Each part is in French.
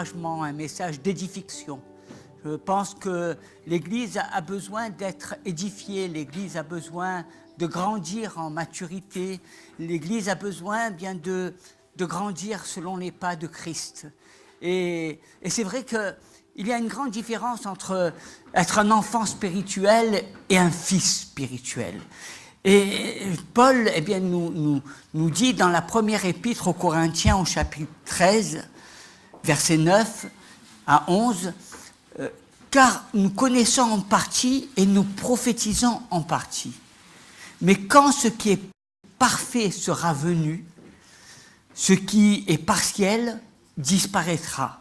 d'encouragement, un message d'édification. Je pense que l'Église a besoin d'être édifiée, l'Église a besoin de grandir en maturité, l'Église a besoin bien de grandir selon les pas de Christ. Et c'est vrai qu'il y a une grande différence entre être un enfant spirituel et un fils spirituel. Et Paul nous dit dans la première épître aux Corinthiens au chapitre 13, versets 9 à 11, car nous connaissons en partie et nous prophétisons en partie. Mais quand ce qui est parfait sera venu, ce qui est partiel disparaîtra.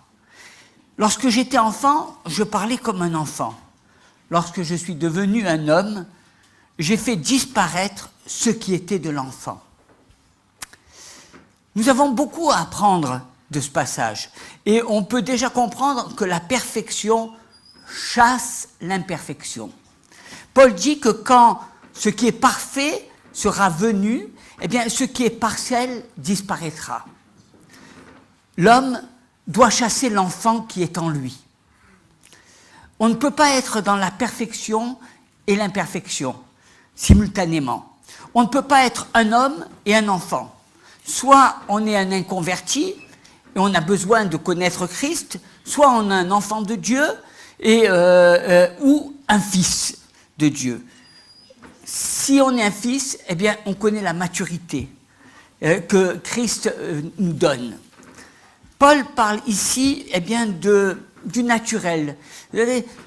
Lorsque j'étais enfant, je parlais comme un enfant. Lorsque je suis devenu un homme, j'ai fait disparaître ce qui était de l'enfant. Nous avons beaucoup à apprendre de ce passage. Et on peut déjà comprendre que la perfection chasse l'imperfection. Paul dit que quand ce qui est parfait sera venu, eh bien, ce qui est partiel disparaîtra. L'homme doit chasser l'enfant qui est en lui. On ne peut pas être dans la perfection et l'imperfection simultanément. On ne peut pas être un homme et un enfant. Soit on est un inconverti et on a besoin de connaître Christ, soit on est un enfant de Dieu ou un fils de Dieu. Si on est un fils, eh bien, on connaît la maturité que Christ nous donne. Paul parle ici eh bien, du naturel,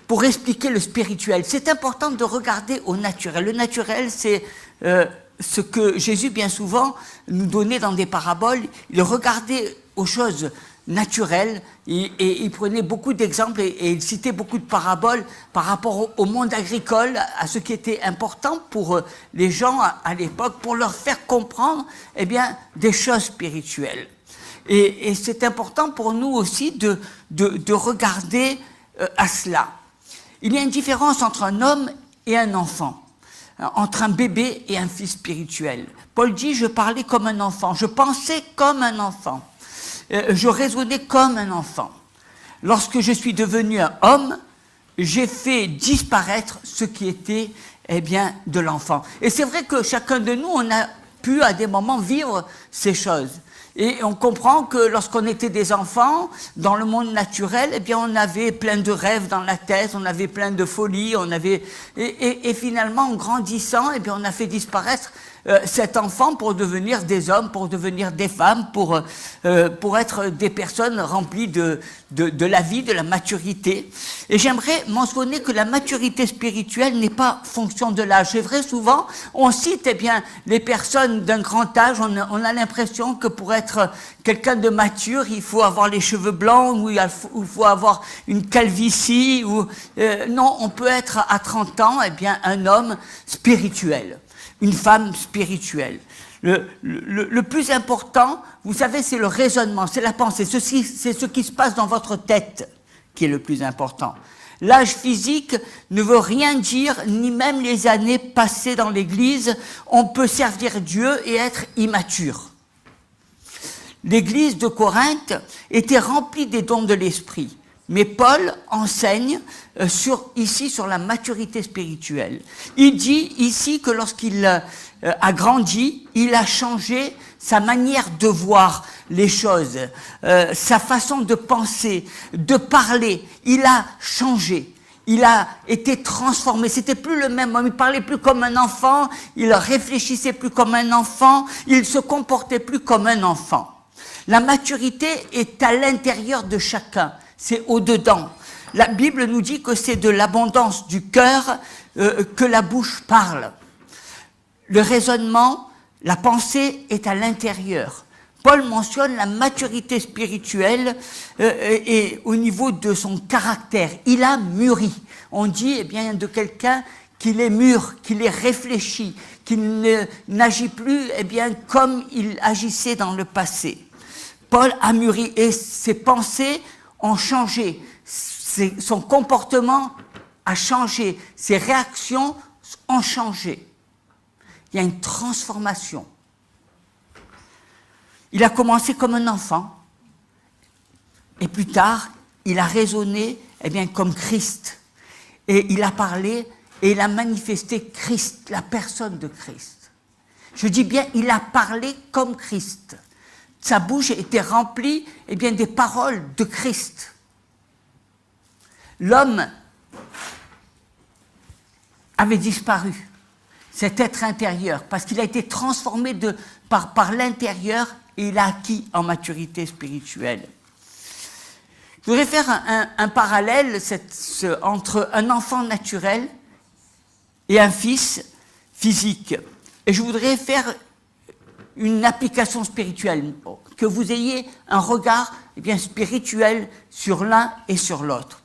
pour expliquer le spirituel. C'est important de regarder au naturel. Le naturel, c'est ce que Jésus, bien souvent, nous donnait dans des paraboles. Il regardait aux choses naturelles et il prenait beaucoup d'exemples et il citait beaucoup de paraboles par rapport au monde agricole, à ce qui était important pour les gens à l'époque, pour leur faire comprendre eh bien, des choses spirituelles. Et c'est important pour nous aussi de regarder à cela. Il y a une différence entre un homme et un enfant, entre un bébé et un fils spirituel. Paul dit, je parlais comme un enfant, je pensais comme un enfant, je raisonnais comme un enfant. Lorsque je suis devenu un homme, j'ai fait disparaître ce qui était eh bien, de l'enfant. Et c'est vrai que chacun de nous, on a pu à des moments vivre ces choses. Et on comprend que lorsqu'on était des enfants, dans le monde naturel, eh bien, on avait plein de rêves dans la tête, on avait plein de folies, et finalement, en grandissant, eh bien, on a fait disparaître cet enfant pour devenir des hommes, pour devenir des femmes, pour être des personnes remplies de la vie, de la maturité. Et j'aimerais mentionner que la maturité spirituelle n'est pas fonction de l'âge. C'est vrai, souvent, on cite eh bien, les personnes d'un grand âge, on a l'impression que pour être quelqu'un de mature, il faut avoir les cheveux blancs, ou il faut avoir une calvitie, non, on peut être à 30 ans eh bien, un homme spirituel. Une femme spirituelle. Le plus important, vous savez, c'est le raisonnement, c'est la pensée. C'est ce qui se passe dans votre tête qui est le plus important. L'âge physique ne veut rien dire, ni même les années passées dans l'Église. On peut servir Dieu et être immature. L'Église de Corinthe était remplie des dons de l'Esprit. Mais Paul enseigne ici sur la maturité spirituelle. Il dit ici que lorsqu'il a grandi, il a changé sa manière de voir les choses, sa façon de penser, de parler. Il a changé. Il a été transformé. C'était plus le même homme. Il parlait plus comme un enfant. Il réfléchissait plus comme un enfant. Il se comportait plus comme un enfant. La maturité est à l'intérieur de chacun. C'est au-dedans. La Bible nous dit que c'est de l'abondance du cœur que la bouche parle. Le raisonnement, la pensée est à l'intérieur. Paul mentionne la maturité spirituelle et au niveau de son caractère. Il a mûri. On dit eh bien, de quelqu'un qu'il est mûr, qu'il est réfléchi, qu'il n'agit plus eh bien, comme il agissait dans le passé. Paul a mûri et ses pensées ont changé, son comportement a changé, ses réactions ont changé. Il y a une transformation. Il a commencé comme un enfant. Et plus tard, il a raisonné comme Christ. Et il a parlé et il a manifesté Christ, la personne de Christ. Je dis bien, il a parlé comme Christ. Sa bouche était remplie des paroles de Christ. L'homme avait disparu, cet être intérieur, parce qu'il a été transformé par l'intérieur et il a acquis en maturité spirituelle. Je voudrais faire un parallèle entre un enfant naturel et un fils physique. Et je voudrais faire une application spirituelle, que vous ayez un regard spirituel sur l'un et sur l'autre.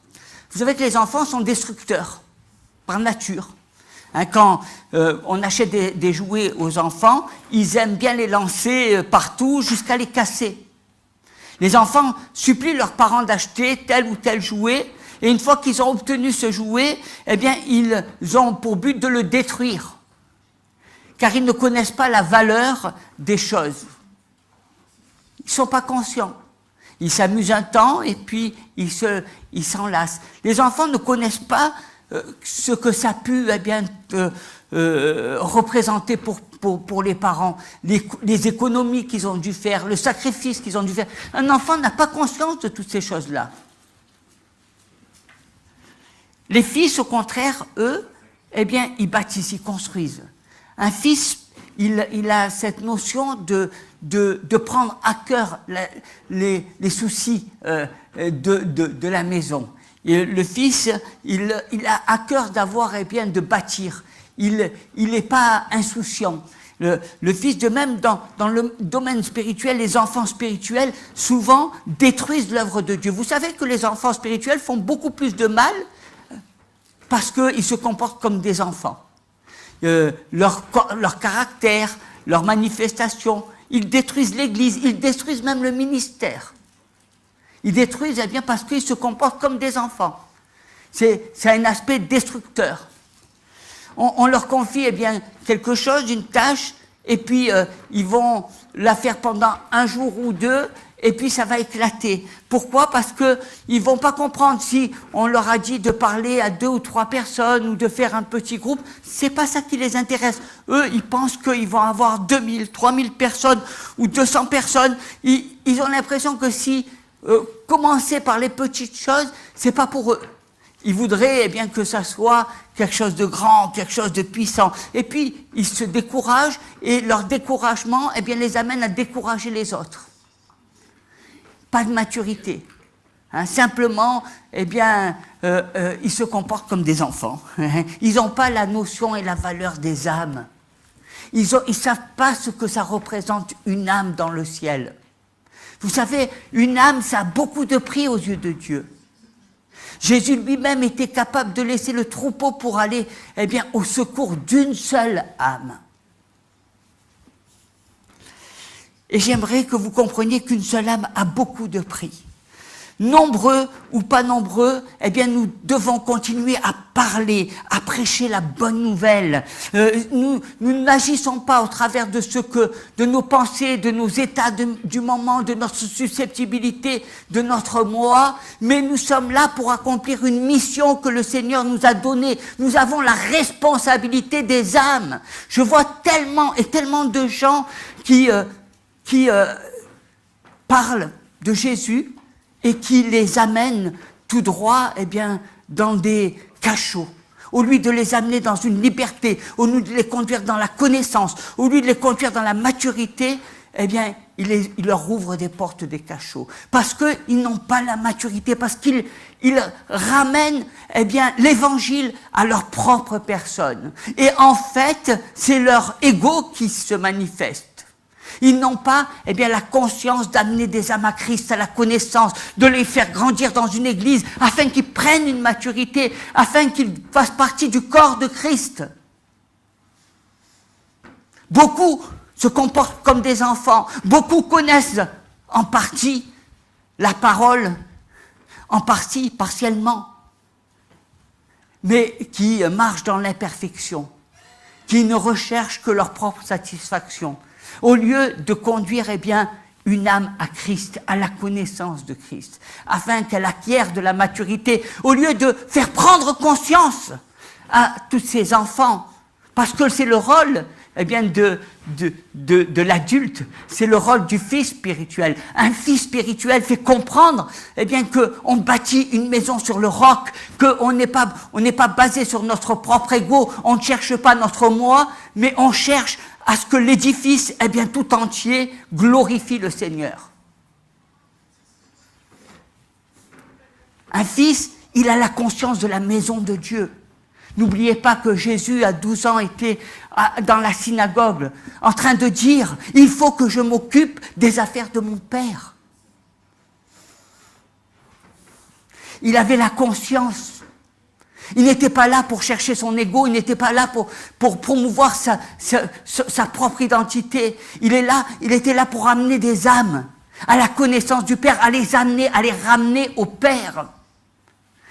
Vous savez que les enfants sont destructeurs, par nature. Quand on achète des jouets aux enfants, ils aiment bien les lancer partout jusqu'à les casser. Les enfants supplient leurs parents d'acheter tel ou tel jouet, et une fois qu'ils ont obtenu ce jouet, ils ont pour but de le détruire, car ils ne connaissent pas la valeur des choses. Ils ne sont pas conscients. Ils s'amusent un temps et puis ils s'enlacent. Les enfants ne connaissent pas ce que ça a pu représenter pour les parents, les économies qu'ils ont dû faire, le sacrifice qu'ils ont dû faire. Un enfant n'a pas conscience de toutes ces choses-là. Les fils, au contraire, eux, ils bâtissent, ils construisent. Un fils, il a cette notion de prendre à cœur les soucis de la maison. Et le fils, il a à cœur d'avoir de bâtir. Il n'est pas insouciant. Le fils, de même, dans le domaine spirituel, les enfants spirituels, souvent, détruisent l'œuvre de Dieu. Vous savez que les enfants spirituels font beaucoup plus de mal parce qu'ils se comportent comme des enfants. Leur caractère, leur manifestation, ils détruisent l'Église, ils détruisent même le ministère. Ils détruisent parce qu'ils se comportent comme des enfants. C'est un aspect destructeur. On leur confie quelque chose, une tâche, et puis ils vont la faire pendant un jour ou deux, et puis ça va éclater. Pourquoi? Parce qu'ils ne vont pas comprendre si on leur a dit de parler à 2 ou 3 personnes ou de faire un petit groupe. C'est pas ça qui les intéresse. Eux, ils pensent qu'ils vont avoir 2000, 3000 personnes ou 200 personnes. Ils ont l'impression que si commencer par les petites choses, c'est pas pour eux. Ils voudraient que ça soit quelque chose de grand, quelque chose de puissant. Et puis, ils se découragent et leur découragement les amène à décourager les autres. Pas de maturité. Simplement, ils se comportent comme des enfants. Ils n'ont pas la notion et la valeur des âmes. Ils ne savent pas ce que ça représente une âme dans le ciel. Vous savez, une âme, ça a beaucoup de prix aux yeux de Dieu. Jésus lui-même était capable de laisser le troupeau pour aller au secours d'une seule âme. Et j'aimerais que vous compreniez qu'une seule âme a beaucoup de prix. Nombreux ou pas nombreux, nous devons continuer à parler, à prêcher la bonne nouvelle. Nous n'agissons pas au travers de nos pensées, de nos états du moment, de notre susceptibilité, de notre moi, mais nous sommes là pour accomplir une mission que le Seigneur nous a donnée. Nous avons la responsabilité des âmes. Je vois tellement et tellement de gens qui parlent de Jésus et qui les amènent tout droit dans des cachots. Au lieu de les amener dans une liberté, au lieu de les conduire dans la connaissance, au lieu de les conduire dans la maturité, il leur ouvre des portes des cachots. Parce qu'ils n'ont pas la maturité, parce qu'ils ramènent l'évangile à leur propre personne. Et en fait, c'est leur ego qui se manifeste. Ils n'ont pas la conscience d'amener des âmes à Christ, à la connaissance, de les faire grandir dans une église, afin qu'ils prennent une maturité, afin qu'ils fassent partie du corps de Christ. Beaucoup se comportent comme des enfants, beaucoup connaissent en partie la parole, en partie, partiellement, mais qui marchent dans l'imperfection, qui ne recherchent que leur propre satisfaction. Au lieu de conduire une âme à Christ, à la connaissance de Christ, afin qu'elle acquiert de la maturité, au lieu de faire prendre conscience à tous ces enfants, parce que c'est le rôle de l'adulte, c'est le rôle du fils spirituel. Un fils spirituel fait comprendre qu'on bâtit une maison sur le roc, qu'on n'est pas basé sur notre propre ego, on ne cherche pas notre moi, mais on cherche à ce que l'édifice tout entier glorifie le Seigneur. Un fils, il a la conscience de la maison de Dieu. N'oubliez pas que Jésus, à 12 ans, était dans la synagogue, en train de dire « Il faut que je m'occupe des affaires de mon Père ». Il avait la conscience. Il n'était pas là pour chercher son ego, il n'était pas là pour promouvoir sa propre identité. Il était là pour amener des âmes à la connaissance du Père, à les amener, à les ramener au Père.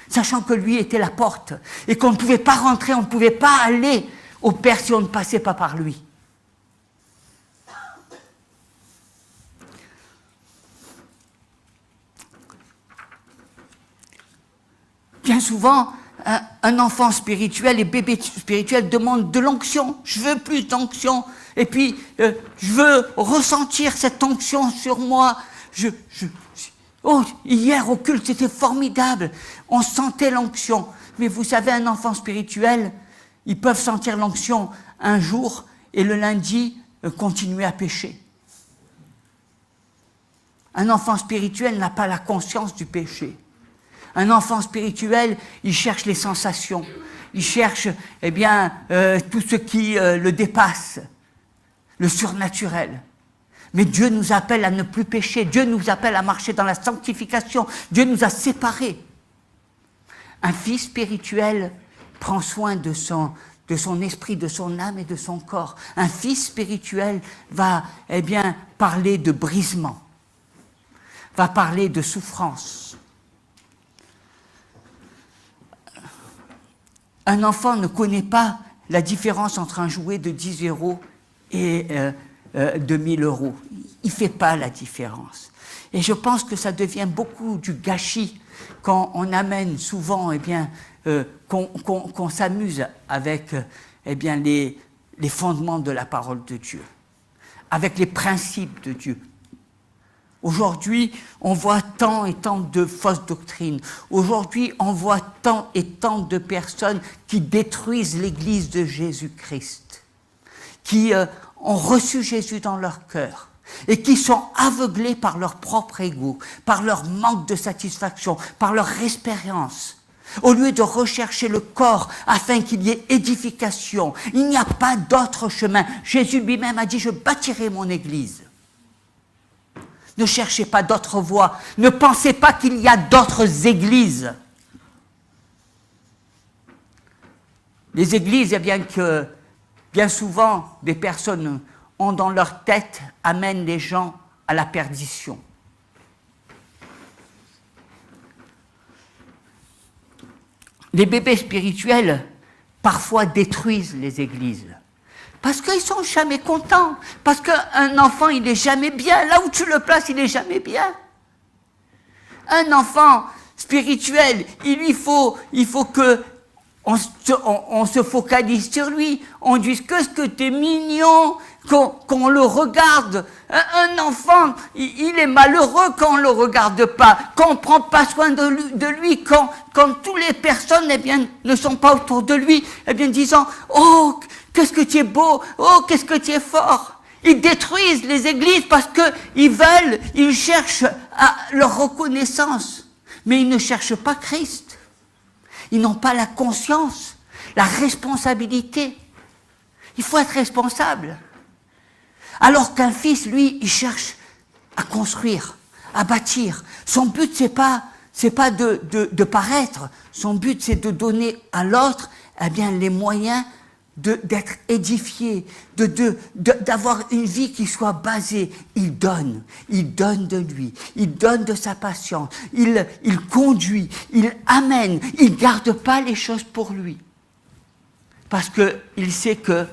Sachant que lui était la porte, et qu'on ne pouvait pas rentrer, on ne pouvait pas aller au Père si on ne passait pas par lui. Bien souvent, un enfant spirituel et bébé spirituel demande de l'onction. Je veux plus d'onction, et puis je veux ressentir cette onction sur moi. Oh, hier au culte, c'était formidable. On sentait l'onction. Mais vous savez, un enfant spirituel, ils peuvent sentir l'onction un jour et le lundi, continuer à pécher. Un enfant spirituel n'a pas la conscience du péché. Un enfant spirituel, il cherche les sensations. Il cherche, tout ce qui le dépasse. Le surnaturel. Mais Dieu nous appelle à ne plus pécher. Dieu nous appelle à marcher dans la sanctification. Dieu nous a séparés. Un fils spirituel prend soin de son esprit, de son âme et de son corps. Un fils spirituel va, parler de brisement, va parler de souffrance. Un enfant ne connaît pas la différence entre un jouet de 10 € et 2000 €. Il ne fait pas la différence. Et je pense que ça devient beaucoup du gâchis quand on amène souvent, qu'on s'amuse avec les fondements de la parole de Dieu, avec les principes de Dieu. Aujourd'hui, on voit tant et tant de fausses doctrines. Aujourd'hui, on voit tant et tant de personnes qui détruisent l'Église de Jésus-Christ, qui ont reçu Jésus dans leur cœur et qui sont aveuglés par leur propre ego, par leur manque de satisfaction, par leur expérience. Au lieu de rechercher le corps afin qu'il y ait édification, il n'y a pas d'autre chemin. Jésus lui-même a dit « Je bâtirai mon Église ». Ne cherchez pas d'autres voies. Ne pensez pas qu'il y a d'autres églises. Les églises, que bien souvent, des personnes ont dans leur tête, amènent les gens à la perdition. Les bébés spirituels, parfois, détruisent les églises. Parce qu'ils ne sont jamais contents. Parce qu'un enfant, il n'est jamais bien. Là où tu le places, il n'est jamais bien. Un enfant spirituel, il faut que on se focalise sur lui. On dise que ce que tu es mignon, qu'on le regarde. Un enfant, il est malheureux quand on ne le regarde pas, quand on ne prend pas soin de lui, quand toutes les personnes ne sont pas autour de lui, disant « Oh, qu'est-ce que tu es beau, oh, qu'est-ce que tu es fort !» Ils détruisent les églises parce qu'ils cherchent leur reconnaissance, mais ils ne cherchent pas Christ. Ils n'ont pas la conscience, la responsabilité. Il faut être responsable. Alors qu'un fils, lui, il cherche à construire, à bâtir. Son but, c'est pas de paraître. Son but, c'est de donner à l'autre, les moyens d'être édifié, d'avoir une vie qui soit basée. Il donne de lui, il donne de sa patience, il conduit, il amène, il ne garde pas les choses pour lui. Parce qu'il sait que,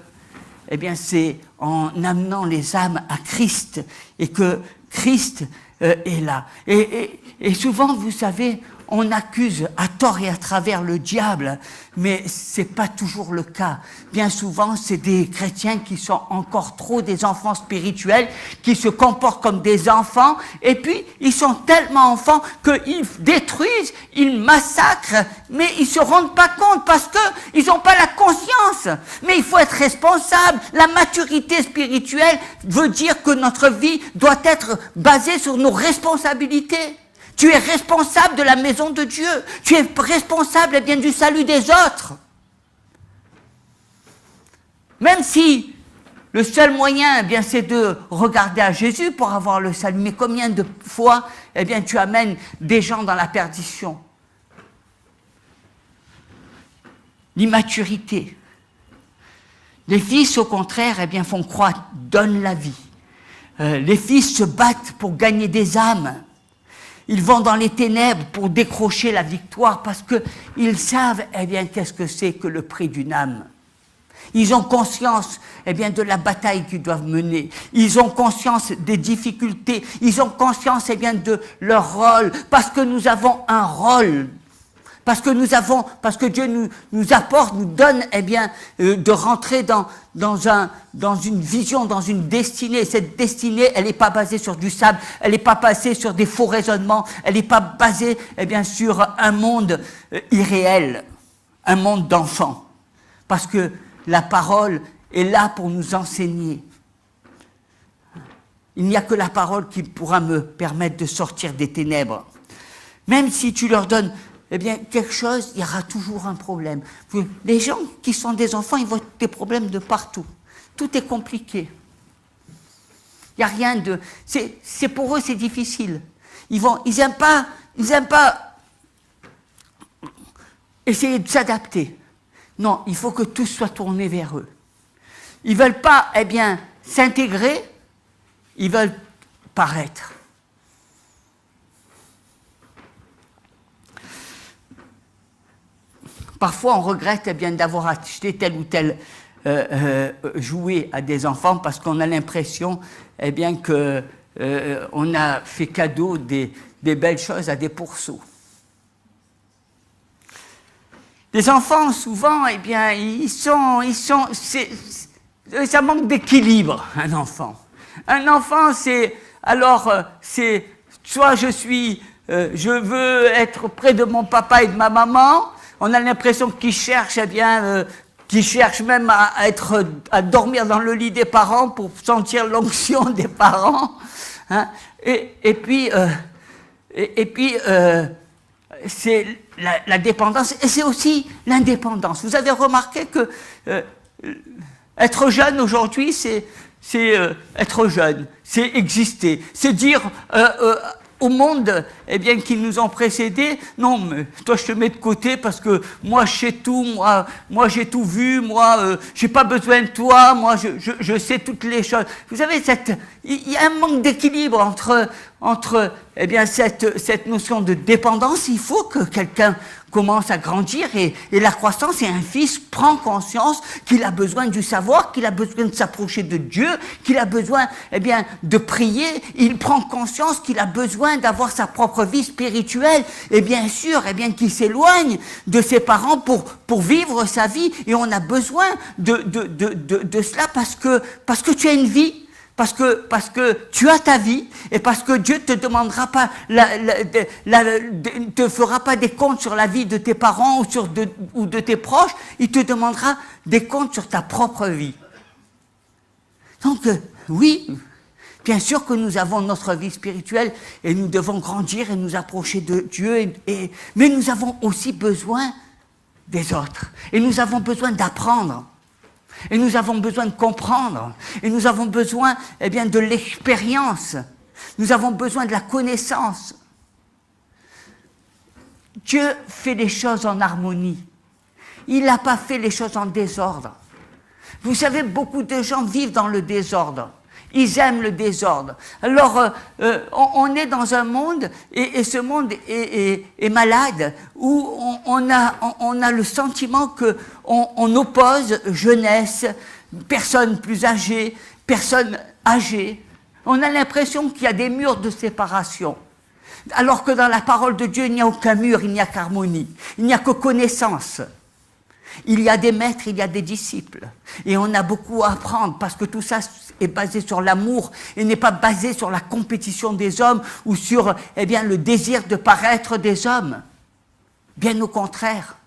c'est en amenant les âmes à Christ et que Christ est là. Et souvent, vous savez, on accuse à tort et à travers le diable, mais c'est pas toujours le cas. Bien souvent, c'est des chrétiens qui sont encore trop des enfants spirituels, qui se comportent comme des enfants, et puis ils sont tellement enfants qu'ils détruisent, ils massacrent, mais ils se rendent pas compte parce que ils n'ont pas la conscience. Mais il faut être responsable. La maturité spirituelle veut dire que notre vie doit être basée sur nos responsabilités. Tu es responsable de la maison de Dieu. Tu es responsable eh bien, du salut des autres. Même si le seul moyen eh bien, c'est de regarder à Jésus pour avoir le salut. Mais combien de fois eh bien, tu amènes des gens dans la perdition? L'immaturité. Les fils, au contraire, eh bien, font croître, donnent la vie. Les fils se battent pour gagner des âmes. Ils vont dans les ténèbres pour décrocher la victoire parce qu'ils savent, eh bien, qu'est-ce que c'est que le prix d'une âme. Ils ont conscience, eh bien, de la bataille qu'ils doivent mener. Ils ont conscience des difficultés. Ils ont conscience, eh bien, de leur rôle. Parce que nous avons un rôle. Parce que Dieu nous apporte, nous donne, eh bien, de rentrer dans une vision, dans une destinée. Cette destinée, elle n'est pas basée sur du sable, elle n'est pas basée sur des faux raisonnements, elle n'est pas basée, eh bien, sur un monde irréel, un monde d'enfants. Parce que la parole est là pour nous enseigner. Il n'y a que la parole qui pourra me permettre de sortir des ténèbres. Même si tu leur donnes eh bien, quelque chose, il y aura toujours un problème. Les gens qui sont des enfants, ils voient des problèmes de partout. Tout est compliqué. Il n'y a rien de... C'est pour eux, c'est difficile. Ils n'aiment pas essayer de s'adapter. Non, il faut que tout soit tourné vers eux. Ils ne veulent pas, eh bien, s'intégrer, ils veulent paraître. Parfois, on regrette eh bien, d'avoir acheté tel ou tel jouet à des enfants parce qu'on a l'impression eh bien, qu'on a fait cadeau des belles choses à des pourceaux. Les enfants, souvent, eh bien, ça manque d'équilibre, un enfant. Un enfant, c'est soit je veux être près de mon papa et de ma maman. On a l'impression qu'ils cherchent, eh bien, qu'ils cherchent même à dormir dans le lit des parents pour sentir l'onction des parents. Hein. Et puis, c'est la dépendance et c'est aussi l'indépendance. Vous avez remarqué que être jeune aujourd'hui, c'est être jeune, c'est exister, c'est dire au monde, eh bien, qui nous ont précédés, non, mais toi, je te mets de côté parce que moi, je sais tout, moi j'ai tout vu, moi, j'ai pas besoin de toi, moi, je sais toutes les choses. Vous savez, il y a un manque d'équilibre entre eh bien, cette notion de dépendance. Il faut que quelqu'un commence à grandir et la croissance, et un fils prend conscience qu'il a besoin du savoir, qu'il a besoin de s'approcher de Dieu, qu'il a besoin eh bien, de prier. Il prend conscience qu'il a besoin d'avoir sa propre vie spirituelle et bien sûr eh bien, qu'il s'éloigne de ses parents pour vivre sa vie, et on a besoin de cela parce que tu as une vie. Parce que tu as ta vie et parce que Dieu te demandera pas, te fera pas des comptes sur la vie de tes parents ou de tes proches, il te demandera des comptes sur ta propre vie. Donc oui, bien sûr que nous avons notre vie spirituelle et nous devons grandir et nous approcher de Dieu, mais nous avons aussi besoin des autres et nous avons besoin d'apprendre. Et nous avons besoin de comprendre, et nous avons besoin eh bien, de l'expérience, nous avons besoin de la connaissance. Dieu fait les choses en harmonie, il n'a pas fait les choses en désordre. Vous savez, beaucoup de gens vivent dans le désordre, ils aiment le désordre. Alors, on est dans un monde, et ce monde est malade, où on a le sentiment qu'on oppose jeunesse, personnes plus âgées, personnes âgées. On a l'impression qu'il y a des murs de séparation. Alors que dans la parole de Dieu, il n'y a aucun mur, il n'y a qu'harmonie, il n'y a que connaissance. Il y a des maîtres, il y a des disciples. Et on a beaucoup à apprendre parce que tout ça est basé sur l'amour et n'est pas basé sur la compétition des hommes ou sur le désir de paraître des hommes. Bien au contraire.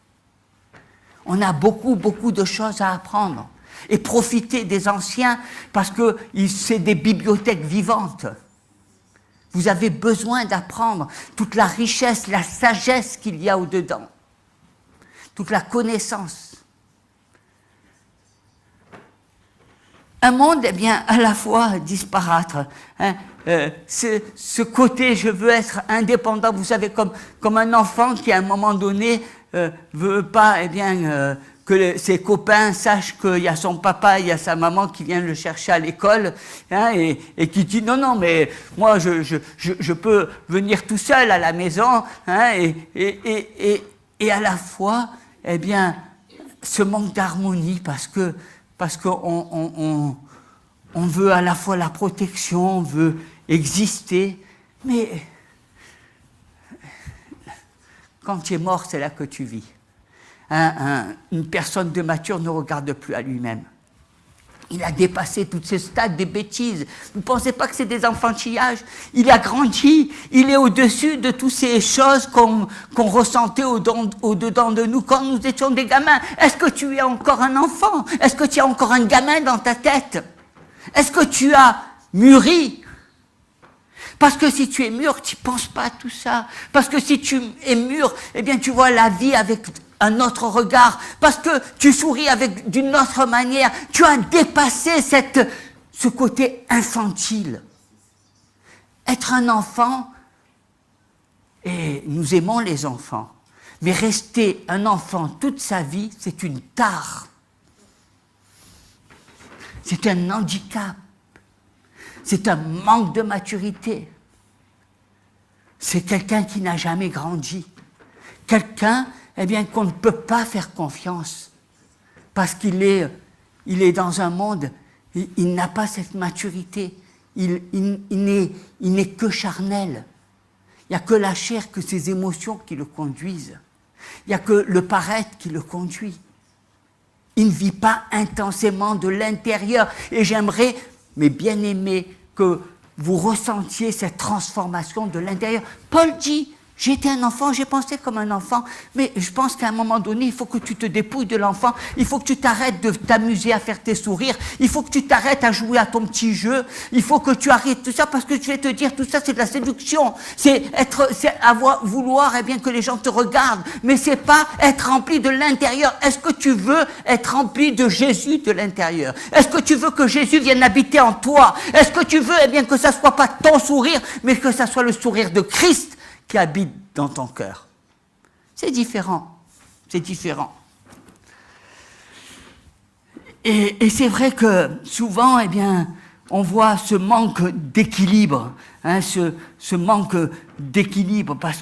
On a beaucoup de choses à apprendre. Et profiter des anciens parce que c'est des bibliothèques vivantes. Vous avez besoin d'apprendre toute la richesse, la sagesse qu'il y a au-dedans. Toute la connaissance. Un monde, à la fois disparaître. Ce côté, je veux être indépendant, vous savez, comme un enfant qui, à un moment donné, veut pas, que ses copains sachent qu'il y a son papa, il y a sa maman qui vient le chercher à l'école, et qui dit non, mais moi, je peux venir tout seul à la maison, et à la fois, ce manque d'harmonie parce qu'on veut à la fois la protection, on veut exister, mais quand tu es mort, c'est là que tu vis. Une personne de mature ne regarde plus à lui-même. Il a dépassé tous ces stades des bêtises. Vous ne pensez pas que c'est des enfantillages? Il a grandi, il est au-dessus de toutes ces choses qu'on ressentait au-dedans de nous quand nous étions des gamins. Est-ce que tu es encore un enfant? Est-ce que tu as encore un gamin dans ta tête? Est-ce que tu as mûri? Parce que si tu es mûr, tu ne penses pas à tout ça. Parce que si tu es mûr, tu vois la vie avec un autre regard, parce que tu souris d'une autre manière, tu as dépassé ce côté infantile. Être un enfant, et nous aimons les enfants, mais rester un enfant toute sa vie, c'est une tare. C'est un handicap. C'est un manque de maturité. C'est quelqu'un qui n'a jamais grandi. Quelqu'un qu'on ne peut pas faire confiance parce qu'il est dans un monde, il n'a pas cette maturité, il n'est que charnel. Il n'y a que la chair, que ses émotions qui le conduisent. Il n'y a que le paraître qui le conduit. Il ne vit pas intensément de l'intérieur. Et j'aimerais, mes bien-aimés, que vous ressentiez cette transformation de l'intérieur. Paul dit, j'étais un enfant, j'ai pensé comme un enfant, mais je pense qu'à un moment donné, il faut que tu te dépouilles de l'enfant, il faut que tu t'arrêtes de t'amuser à faire tes sourires, il faut que tu t'arrêtes à jouer à ton petit jeu, il faut que tu arrêtes tout ça, parce que je vais te dire, tout ça c'est de la séduction, c'est vouloir que les gens te regardent, mais c'est pas être rempli de l'intérieur. Est-ce que tu veux être rempli de Jésus de l'intérieur? Est-ce que tu veux que Jésus vienne habiter en toi? Est-ce que tu veux que ça soit pas ton sourire, mais que ça soit le sourire de Christ qui habite dans ton cœur? C'est différent. C'est différent. Et c'est vrai que souvent, on voit ce manque d'équilibre, ce manque d'équilibre, parce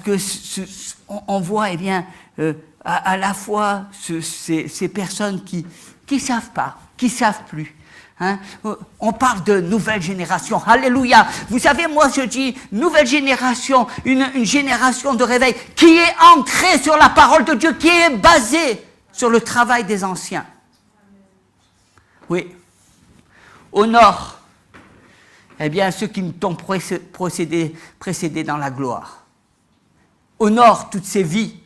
que on voit, à la fois ces personnes qui savent pas, qui savent plus. On parle de nouvelle génération. Alléluia. Vous savez, moi je dis nouvelle génération, une génération de réveil qui est ancrée sur la parole de Dieu, qui est basée sur le travail des anciens. Oui. Au nord, ceux qui t'ont précédé dans la gloire. Au nord, toutes ces vies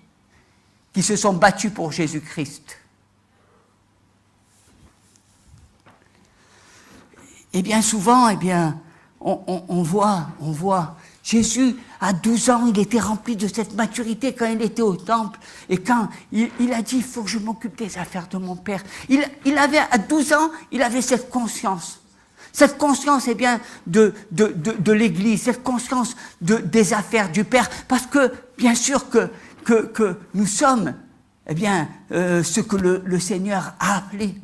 qui se sont battues pour Jésus-Christ. Et bien souvent, on voit, Jésus, à 12 ans, il était rempli de cette maturité quand il était au temple. Et quand il a dit, il faut que je m'occupe des affaires de mon Père. Il avait, à 12 ans, il avait cette conscience. Cette conscience, de l'Église, cette conscience des affaires du Père. Parce que, bien sûr que nous sommes, ce que le Seigneur a appelé.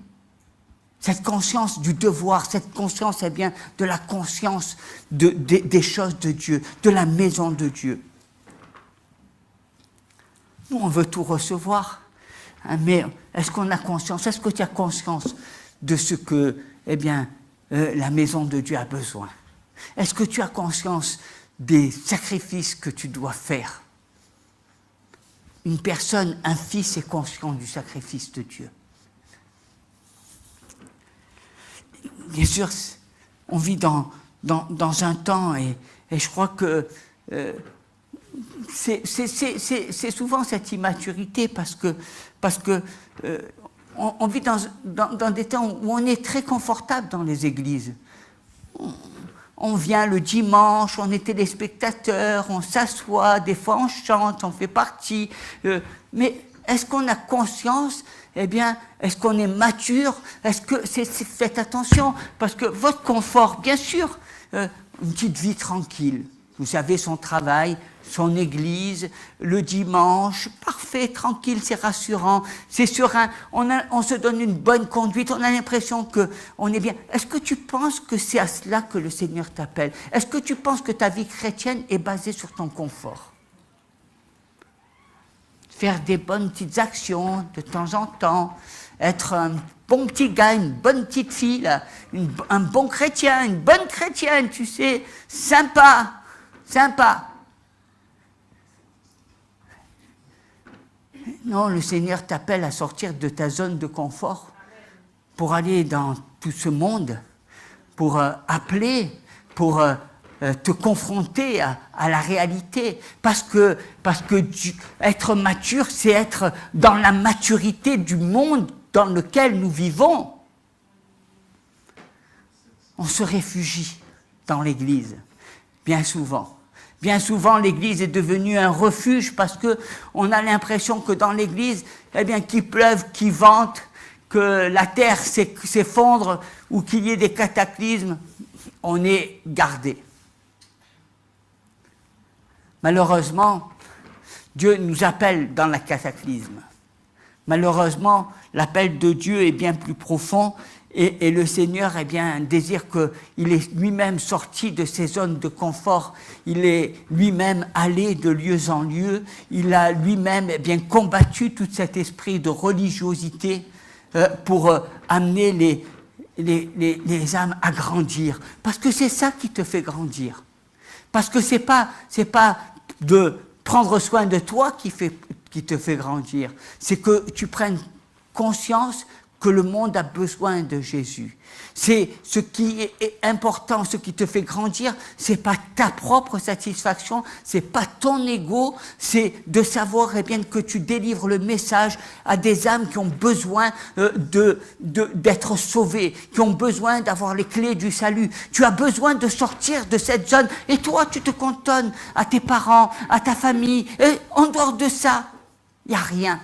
Cette conscience du devoir, cette conscience, de la conscience des choses de Dieu, de la maison de Dieu. Nous, on veut tout recevoir, mais est-ce qu'on a conscience? Est-ce que tu as conscience de ce que, la maison de Dieu a besoin? Est-ce que tu as conscience des sacrifices que tu dois faire? Une personne, un fils est conscient du sacrifice de Dieu. Bien sûr, on vit dans un temps, et je crois que c'est souvent cette immaturité, parce que on vit dans des temps où on est très confortable dans les églises. On vient le dimanche, on est téléspectateur, on s'assoit, des fois on chante, on fait partie. Mais est-ce qu'on a conscience? Eh bien, est-ce qu'on est mature? Est-ce que faites attention, parce que votre confort, bien sûr, une petite vie tranquille. Vous savez, son travail, son église, le dimanche, parfait, tranquille, c'est rassurant, c'est serein, on se donne une bonne conduite, on a l'impression qu'on est bien. Est-ce que tu penses que c'est à cela que le Seigneur t'appelle? Est-ce que tu penses que ta vie chrétienne est basée sur ton confort? Faire des bonnes petites actions de temps en temps, être un bon petit gars, une bonne petite fille, là, un bon chrétien, une bonne chrétienne, tu sais, sympa. Non, le Seigneur t'appelle à sortir de ta zone de confort pour aller dans tout ce monde, pour appeler, pour te confronter à la réalité. Parce que être mature, c'est être dans la maturité du monde dans lequel nous vivons. On se réfugie dans l'Église, bien souvent. Bien souvent, l'Église est devenue un refuge parce qu'on a l'impression que dans l'Église, eh bien, qu'il pleuve, qu'il vente, que la terre s'effondre ou qu'il y ait des cataclysmes, on est gardé. Malheureusement, Dieu nous appelle dans la cataclysme. Malheureusement, l'appel de Dieu est bien plus profond. Et le Seigneur, eh bien, désire qu'il est lui-même sorti de ses zones de confort. Il est lui-même allé de lieu en lieu. Il a lui-même, eh bien, combattu tout cet esprit de religiosité pour amener les âmes à grandir. Parce que c'est ça qui te fait grandir. Parce que c'est pas de prendre soin de toi qui te fait grandir. C'est que tu prennes conscience que le monde a besoin de Jésus. C'est ce qui est important, ce qui te fait grandir, c'est pas ta propre satisfaction, c'est pas ton ego, c'est de savoir eh bien, que tu délivres le message à des âmes qui ont besoin d'être sauvées, qui ont besoin d'avoir les clés du salut. Tu as besoin de sortir de cette zone, et toi tu te cantonnes à tes parents, à ta famille, et en dehors de ça, il n'y a rien.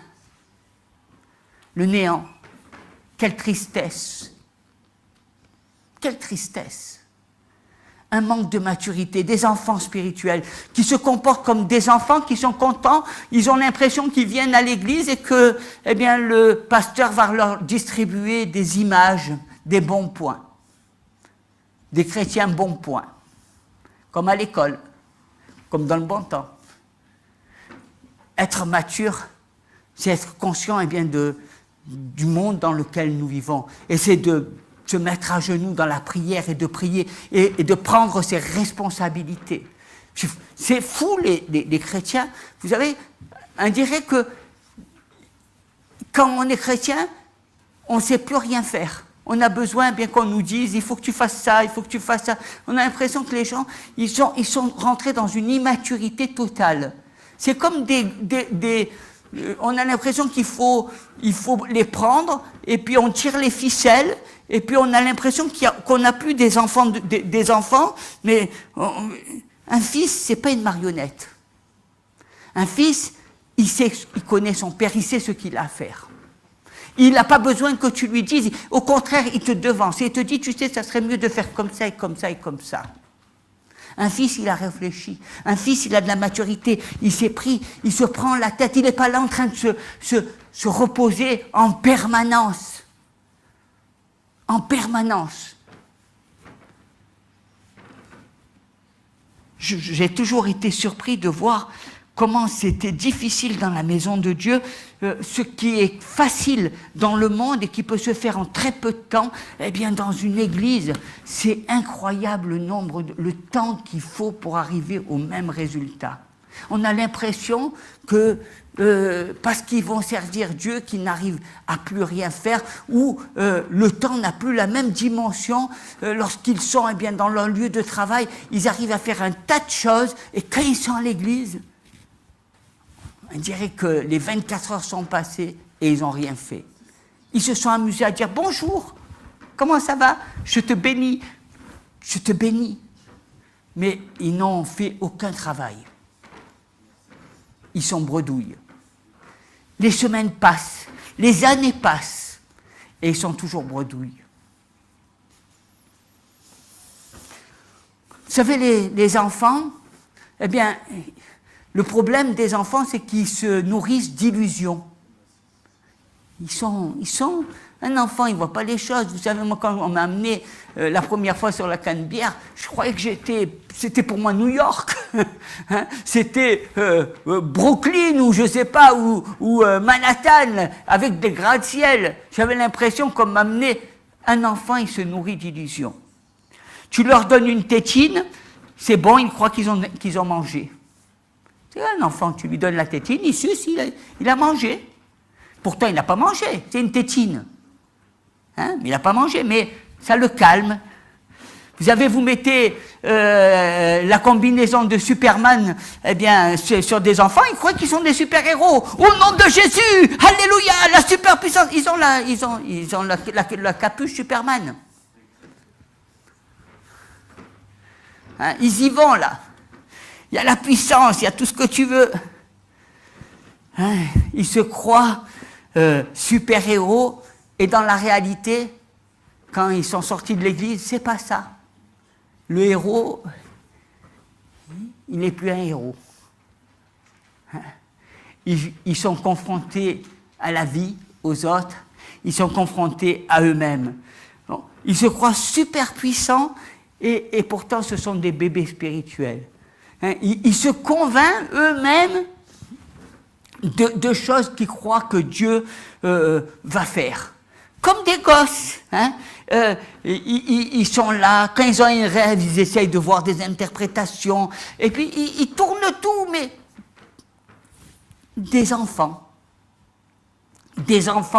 Le néant. Quelle tristesse! Quelle tristesse! Un manque de maturité, des enfants spirituels qui se comportent comme des enfants qui sont contents, ils ont l'impression qu'ils viennent à l'église et que eh bien, le pasteur va leur distribuer des images, des bons points, des chrétiens bons points, comme à l'école, comme dans le bon temps. Être mature, c'est être conscient eh bien, du monde dans lequel nous vivons. Et c'est de se mettre à genoux dans la prière et de prier et de prendre ses responsabilités. C'est fou, les chrétiens. Vous savez, on dirait que quand on est chrétien, on ne sait plus rien faire. On a besoin bien qu'on nous dise, il faut que tu fasses ça, il faut que tu fasses ça. On a l'impression que les gens, ils sont rentrés dans une immaturité totale. C'est comme on a l'impression qu'il faut les prendre, et puis on tire les ficelles, et puis on a l'impression qu'on n'a plus des enfants, mais un fils, c'est pas une marionnette. Un fils, il connaît son père, il sait ce qu'il a à faire. Il n'a pas besoin que tu lui dises, au contraire, il te devance, et il te dit, tu sais, ça serait mieux de faire comme ça, et comme ça, et comme ça. Un fils, il a réfléchi. Un fils, il a de la maturité. Il s'est pris, il se prend la tête. Il n'est pas là en train de se reposer en permanence. En permanence. J'ai toujours été surpris de voir comment c'était difficile dans la maison de Dieu, ce qui est facile dans le monde et qui peut se faire en très peu de temps, eh bien dans une église, c'est incroyable le temps qu'il faut pour arriver au même résultat. On a l'impression que parce qu'ils vont servir Dieu, qu'ils n'arrivent à plus rien faire, ou le temps n'a plus la même dimension lorsqu'ils sont eh bien, dans leur lieu de travail, ils arrivent à faire un tas de choses, et quand ils sont à l'église, on dirait que les 24 heures sont passées et ils n'ont rien fait. Ils se sont amusés à dire « Bonjour, comment ça va? Je te bénis, je te bénis. » Mais ils n'ont fait aucun travail. Ils sont bredouilles. Les semaines passent, les années passent, et ils sont toujours bredouilles. Vous savez, les enfants, eh bien, le problème des enfants, c'est qu'ils se nourrissent d'illusions. Un enfant, il ne voit pas les choses. Vous savez, moi, quand on m'a amené la première fois sur la Canebière, je croyais que c'était pour moi New York. Hein, c'était Brooklyn ou je ne sais pas, ou Manhattan, avec des gratte-ciel. J'avais l'impression qu'on m'amenait un enfant, il se nourrit d'illusions. Tu leur donnes une tétine, c'est bon, ils croient qu'ils ont mangé. C'est un enfant, tu lui donnes la tétine, il suce, il a mangé. Pourtant, il n'a pas mangé, c'est une tétine. Hein, mais il n'a pas mangé, mais ça le calme. Vous mettez la combinaison de Superman eh bien, sur des enfants, ils croient qu'ils sont des super-héros. Au nom de Jésus, alléluia, la super-puissance. Ils ont la capuche Superman. Hein, ils y vont, là. Il y a la puissance, il y a tout ce que tu veux. Hein, ils se croient super-héros, et dans la réalité, quand ils sont sortis de l'église, c'est pas ça. Le héros, il n'est plus un héros. Hein, ils sont confrontés à la vie, aux autres, ils sont confrontés à eux-mêmes. Bon, ils se croient super puissants, et pourtant ce sont des bébés spirituels. Hein, ils se convainquent eux-mêmes de choses qu'ils croient que Dieu va faire. Comme des gosses. Hein, ils sont là, quand ils ont un rêve, ils essayent de voir des interprétations, et puis ils tournent tout, mais des enfants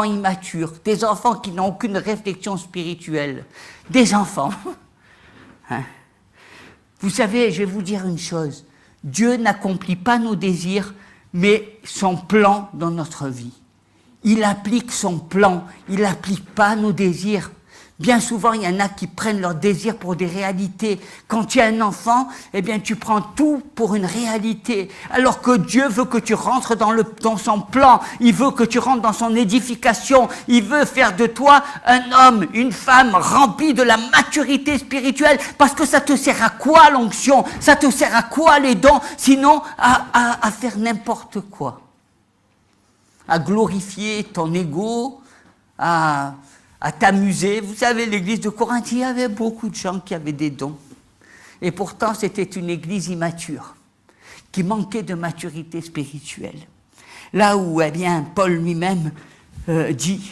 immatures, des enfants qui n'ont aucune réflexion spirituelle, des enfants. Hein. Vous savez, je vais vous dire une chose, Dieu n'accomplit pas nos désirs, mais son plan dans notre vie. Il applique son plan, il n'applique pas nos désirs. Bien souvent, il y en a qui prennent leurs désirs pour des réalités. Quand tu as un enfant, eh bien, tu prends tout pour une réalité. Alors que Dieu veut que tu rentres dans son plan. Il veut que tu rentres dans son édification. Il veut faire de toi un homme, une femme remplie de la maturité spirituelle. Parce que ça te sert à quoi l'onction? Ça te sert à quoi les dons? Sinon, à faire n'importe quoi. À glorifier ton ego, à t'amuser. Vous savez, l'église de Corinthe, il y avait beaucoup de gens qui avaient des dons. Et pourtant, c'était une église immature, qui manquait de maturité spirituelle. Là où, eh bien, Paul lui-même dit,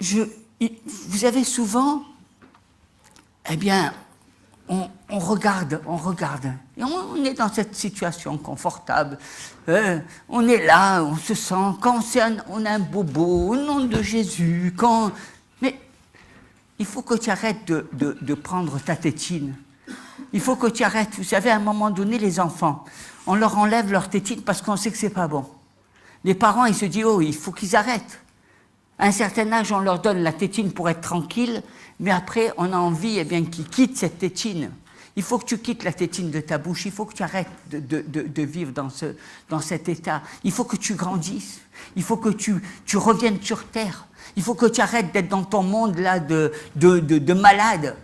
vous avez souvent, eh bien, on regarde, et on est dans cette situation confortable, on est là, on se sent, quand on a un bobo, au nom de Jésus, mais il faut que tu arrêtes de prendre ta tétine, il faut que tu arrêtes, vous savez, à un moment donné, les enfants, on leur enlève leur tétine parce qu'on sait que c'est pas bon. Les parents, ils se disent, oh, il faut qu'ils arrêtent. À un certain âge, on leur donne la tétine pour être tranquille, mais après, on a envie eh bien, qu'ils quittent cette tétine. Il faut que tu quittes la tétine de ta bouche, il faut que tu arrêtes de vivre dans cet état. Il faut que tu grandisses, il faut que tu reviennes sur terre. Il faut que tu arrêtes d'être dans ton monde là de malade.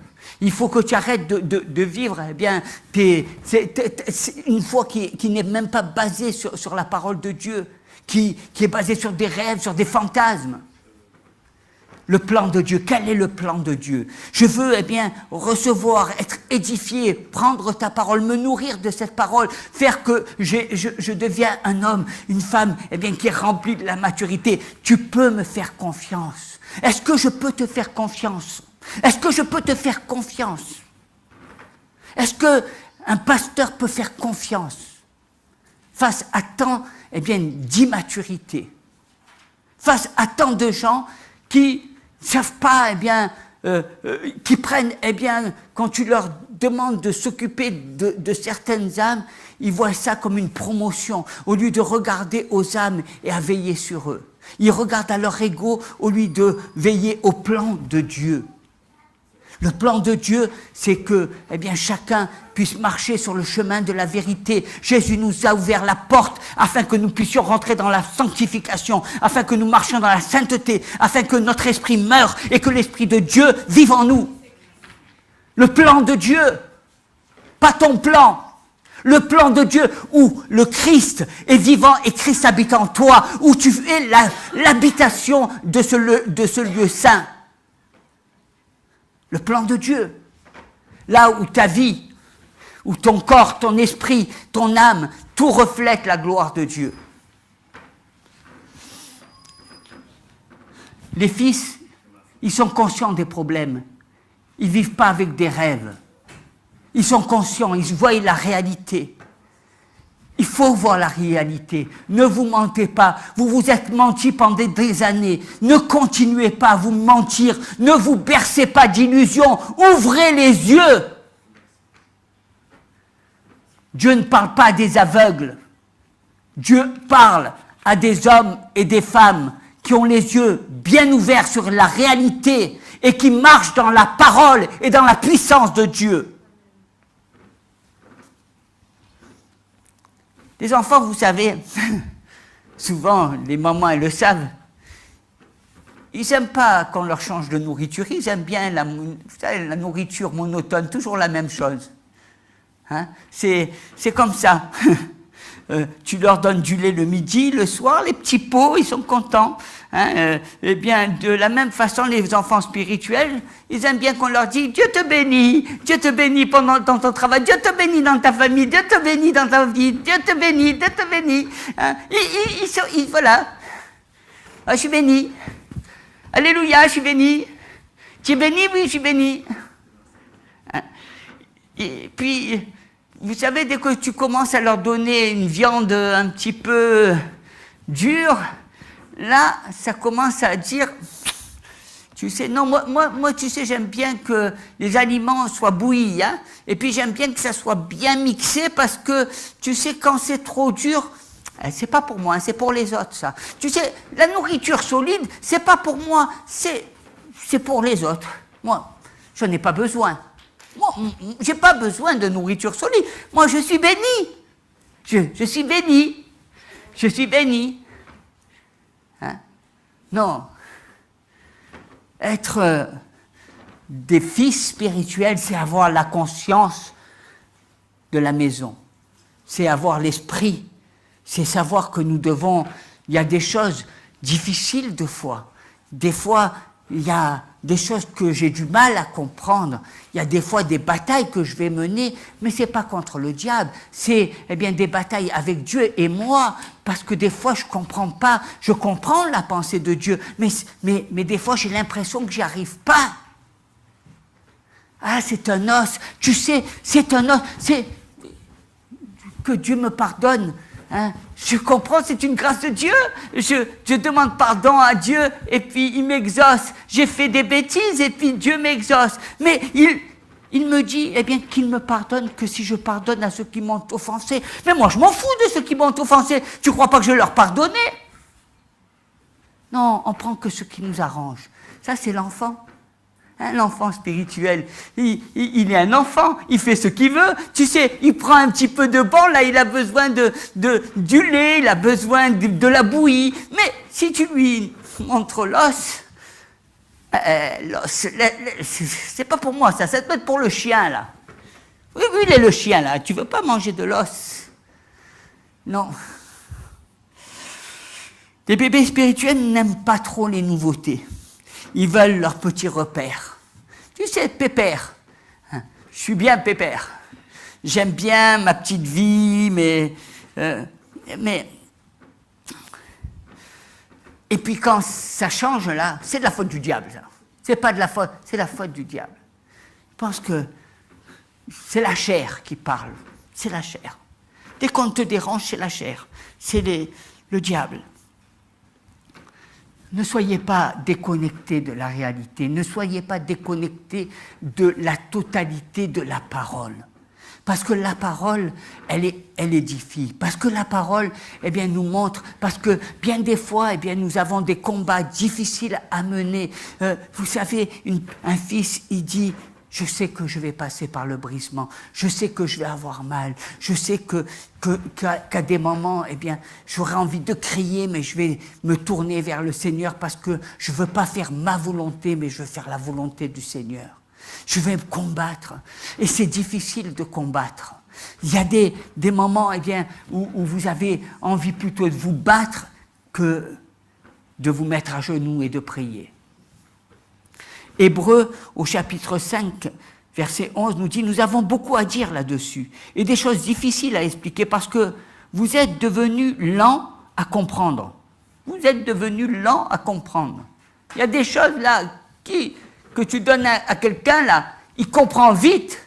Il faut que tu arrêtes de vivre eh bien, c'est une foi qui n'est même pas basée sur la parole de Dieu, qui est basée sur des rêves, sur des fantasmes. le plan de Dieu. Quel est le plan de Dieu? Je veux, recevoir, être édifié, prendre ta parole, me nourrir de cette parole, faire que je deviens un homme, une femme, qui est remplie de la maturité. Tu peux me faire confiance. Est-ce que je peux te faire confiance? Est-ce que je peux te faire confiance? Est-ce que un pasteur peut faire confiance face à tant, d'immaturité? Face à tant de gens qui ne savent pas, qui prennent, quand tu leur demandes de s'occuper de certaines âmes, ils voient ça comme une promotion, au lieu de regarder aux âmes et à veiller sur eux. Ils regardent à leur ego au lieu de veiller au plan de Dieu. Le plan de Dieu, c'est que chacun puisse marcher sur le chemin de la vérité. Jésus nous a ouvert la porte afin que nous puissions rentrer dans la sanctification, afin que nous marchions dans la sainteté, afin que notre esprit meure et que l'Esprit de Dieu vive en nous. Le plan de Dieu, pas ton plan. Le plan de Dieu où le Christ est vivant et Christ habite en toi, où tu es l'habitation de ce lieu saint. Le plan de Dieu. Là où ta vie, où ton corps, ton esprit, ton âme, tout reflète la gloire de Dieu. Les fils, ils sont conscients des problèmes. Ils ne vivent pas avec des rêves. Ils sont conscients, ils voient la réalité. Il faut voir la réalité. Ne vous mentez pas. Vous vous êtes menti pendant des années. Ne continuez pas à vous mentir. Ne vous bercez pas d'illusions. Ouvrez les yeux. Dieu ne parle pas à des aveugles. Dieu parle à des hommes et des femmes qui ont les yeux bien ouverts sur la réalité et qui marchent dans la parole et dans la puissance de Dieu. Les enfants, vous savez, souvent, les mamans, elles le savent, ils n'aiment pas qu'on leur change de nourriture, ils aiment bien la nourriture monotone, toujours la même chose. Hein? C'est comme ça. Tu leur donnes du lait le midi, le soir, les petits pots, ils sont contents. Hein? De la même façon, les enfants spirituels, ils aiment bien qu'on leur dise « Dieu te bénit dans ton travail, Dieu te bénit dans ta famille, Dieu te bénit dans ta vie, Dieu te bénit. Hein? Voilà. Ah, je suis béni. Alléluia, je suis béni. Tu es béni? Oui, je suis béni. Hein? Et puis... Vous savez, dès que tu commences à leur donner une viande un petit peu dure, là, ça commence à dire, tu sais, non, moi tu sais, j'aime bien que les aliments soient bouillis, hein, et puis j'aime bien que ça soit bien mixé, parce que, tu sais, quand c'est trop dur, c'est pas pour moi, c'est pour les autres, ça. Tu sais, la nourriture solide, c'est pas pour moi, c'est pour les autres. Moi, je n'en ai pas besoin. Moi, je n'ai pas besoin de nourriture solide. Moi, je suis béni. Je suis béni. Je suis béni. Hein? Non. Être des fils spirituels, c'est avoir la conscience de la maison. C'est avoir l'esprit. C'est savoir que nous devons... Il y a des choses difficiles de foi. Des fois, il y a des choses que j'ai du mal à comprendre. Il y a des fois des batailles que je vais mener, mais ce n'est pas contre le diable. C'est des batailles avec Dieu et moi, parce que des fois je ne comprends pas. Je comprends la pensée de Dieu, mais des fois j'ai l'impression que j'y arrive pas. Ah, c'est un os. Tu sais, c'est un os. C'est que Dieu me pardonne. Hein? Je comprends, c'est une grâce de Dieu. Je demande pardon à Dieu et puis il m'exauce. J'ai fait des bêtises et puis Dieu m'exauce. Mais il me dit qu'il me pardonne que si je pardonne à ceux qui m'ont offensé. Mais moi, je m'en fous de ceux qui m'ont offensé. Tu crois pas que je leur pardonnais? Non, on prend que ce qui nous arrange. Ça, c'est l'enfant. Hein, l'enfant spirituel, il est un enfant, il fait ce qu'il veut. Tu sais, il prend un petit peu de bon, là, il a besoin du lait, il a besoin de la bouillie. Mais si tu lui montres l'os, c'est pas pour moi, ça doit être pour le chien, là. Oui, il est le chien, là, tu veux pas manger de l'os? Non. Les bébés spirituels n'aiment pas trop les nouveautés. Ils veulent leur petit repère. Tu sais, pépère. Je suis bien pépère. J'aime bien ma petite vie, mais... Et puis quand ça change, là, c'est de la faute du diable, ça. C'est pas de la faute, c'est la faute du diable. Je pense que c'est la chair qui parle. C'est la chair. Dès qu'on te dérange, c'est la chair. C'est le diable. Ne soyez pas déconnectés de la réalité. Ne soyez pas déconnectés de la totalité de la parole. Parce que la parole, elle édifie. Parce que la parole, eh bien, nous montre. Parce que bien des fois, eh bien, nous avons des combats difficiles à mener. Vous savez, un fils, il dit, je sais que je vais passer par le brisement. Je sais que je vais avoir mal. Je sais qu'à des moments, eh bien, j'aurai envie de crier, mais je vais me tourner vers le Seigneur parce que je ne veux pas faire ma volonté, mais je veux faire la volonté du Seigneur. Je vais me combattre. Et c'est difficile de combattre. Il y a des moments eh bien, où vous avez envie plutôt de vous battre que de vous mettre à genoux et de prier. Hébreux, au chapitre 5, verset 11, nous dit « Nous avons beaucoup à dire là-dessus, et des choses difficiles à expliquer, parce que vous êtes devenus lents à comprendre. » Vous êtes devenus lents à comprendre. Il y a des choses là que tu donnes à quelqu'un, là, il comprend vite,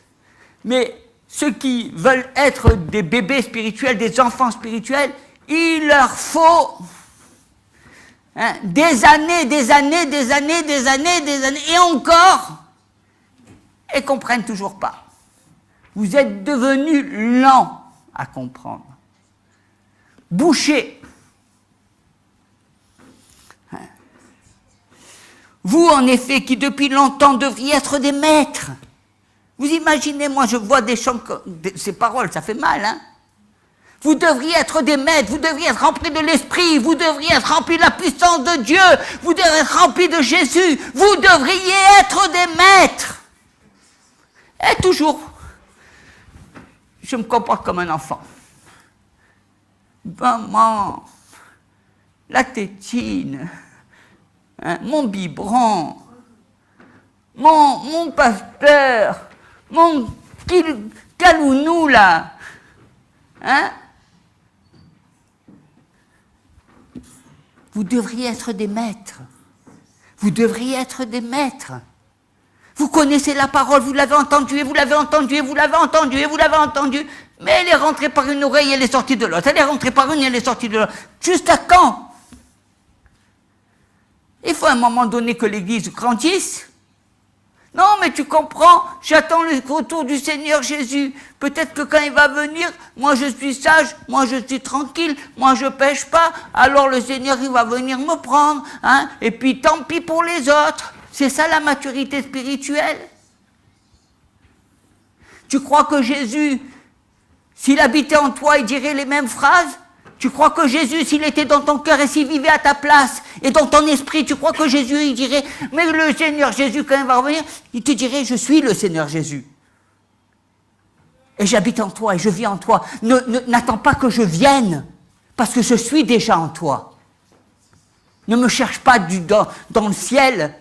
mais ceux qui veulent être des bébés spirituels, des enfants spirituels, il leur faut des années, et encore, et ne comprennent toujours pas. Vous êtes devenus lents à comprendre. Bouchés. Vous, en effet, qui depuis longtemps devriez être des maîtres. Vous imaginez, moi je vois des chants, ces paroles, ça fait mal, hein. Vous devriez être des maîtres, vous devriez être remplis de l'Esprit, vous devriez être remplis de la puissance de Dieu, vous devriez être remplis de Jésus, vous devriez être des maîtres. Et toujours, je me comporte comme un enfant. Maman, la tétine, mon biberon, mon pasteur, mon calounou là, Vous devriez être des maîtres. Vous devriez être des maîtres. Vous connaissez la parole, vous l'avez entendue, et vous l'avez entendue, et vous l'avez entendue, et vous l'avez entendue, mais elle est rentrée par une oreille et elle est sortie de l'autre. Elle est rentrée par une et elle est sortie de l'autre. Jusqu'à quand? Il faut à un moment donné que l'Église grandisse. Non, mais tu comprends, j'attends le retour du Seigneur Jésus. Peut-être que quand il va venir, moi je suis sage, moi je suis tranquille, moi je pêche pas, alors le Seigneur il va venir me prendre, et puis tant pis pour les autres. C'est ça la maturité spirituelle. Tu crois que Jésus, s'il habitait en toi, il dirait les mêmes phrases? Tu crois que Jésus, s'il était dans ton cœur et s'il vivait à ta place et dans ton esprit, tu crois que Jésus, il dirait, mais le Seigneur Jésus, quand il va revenir, il te dirait, je suis le Seigneur Jésus. Et j'habite en toi et je vis en toi. N'attends pas que je vienne, parce que je suis déjà en toi. Ne me cherche pas dans le ciel.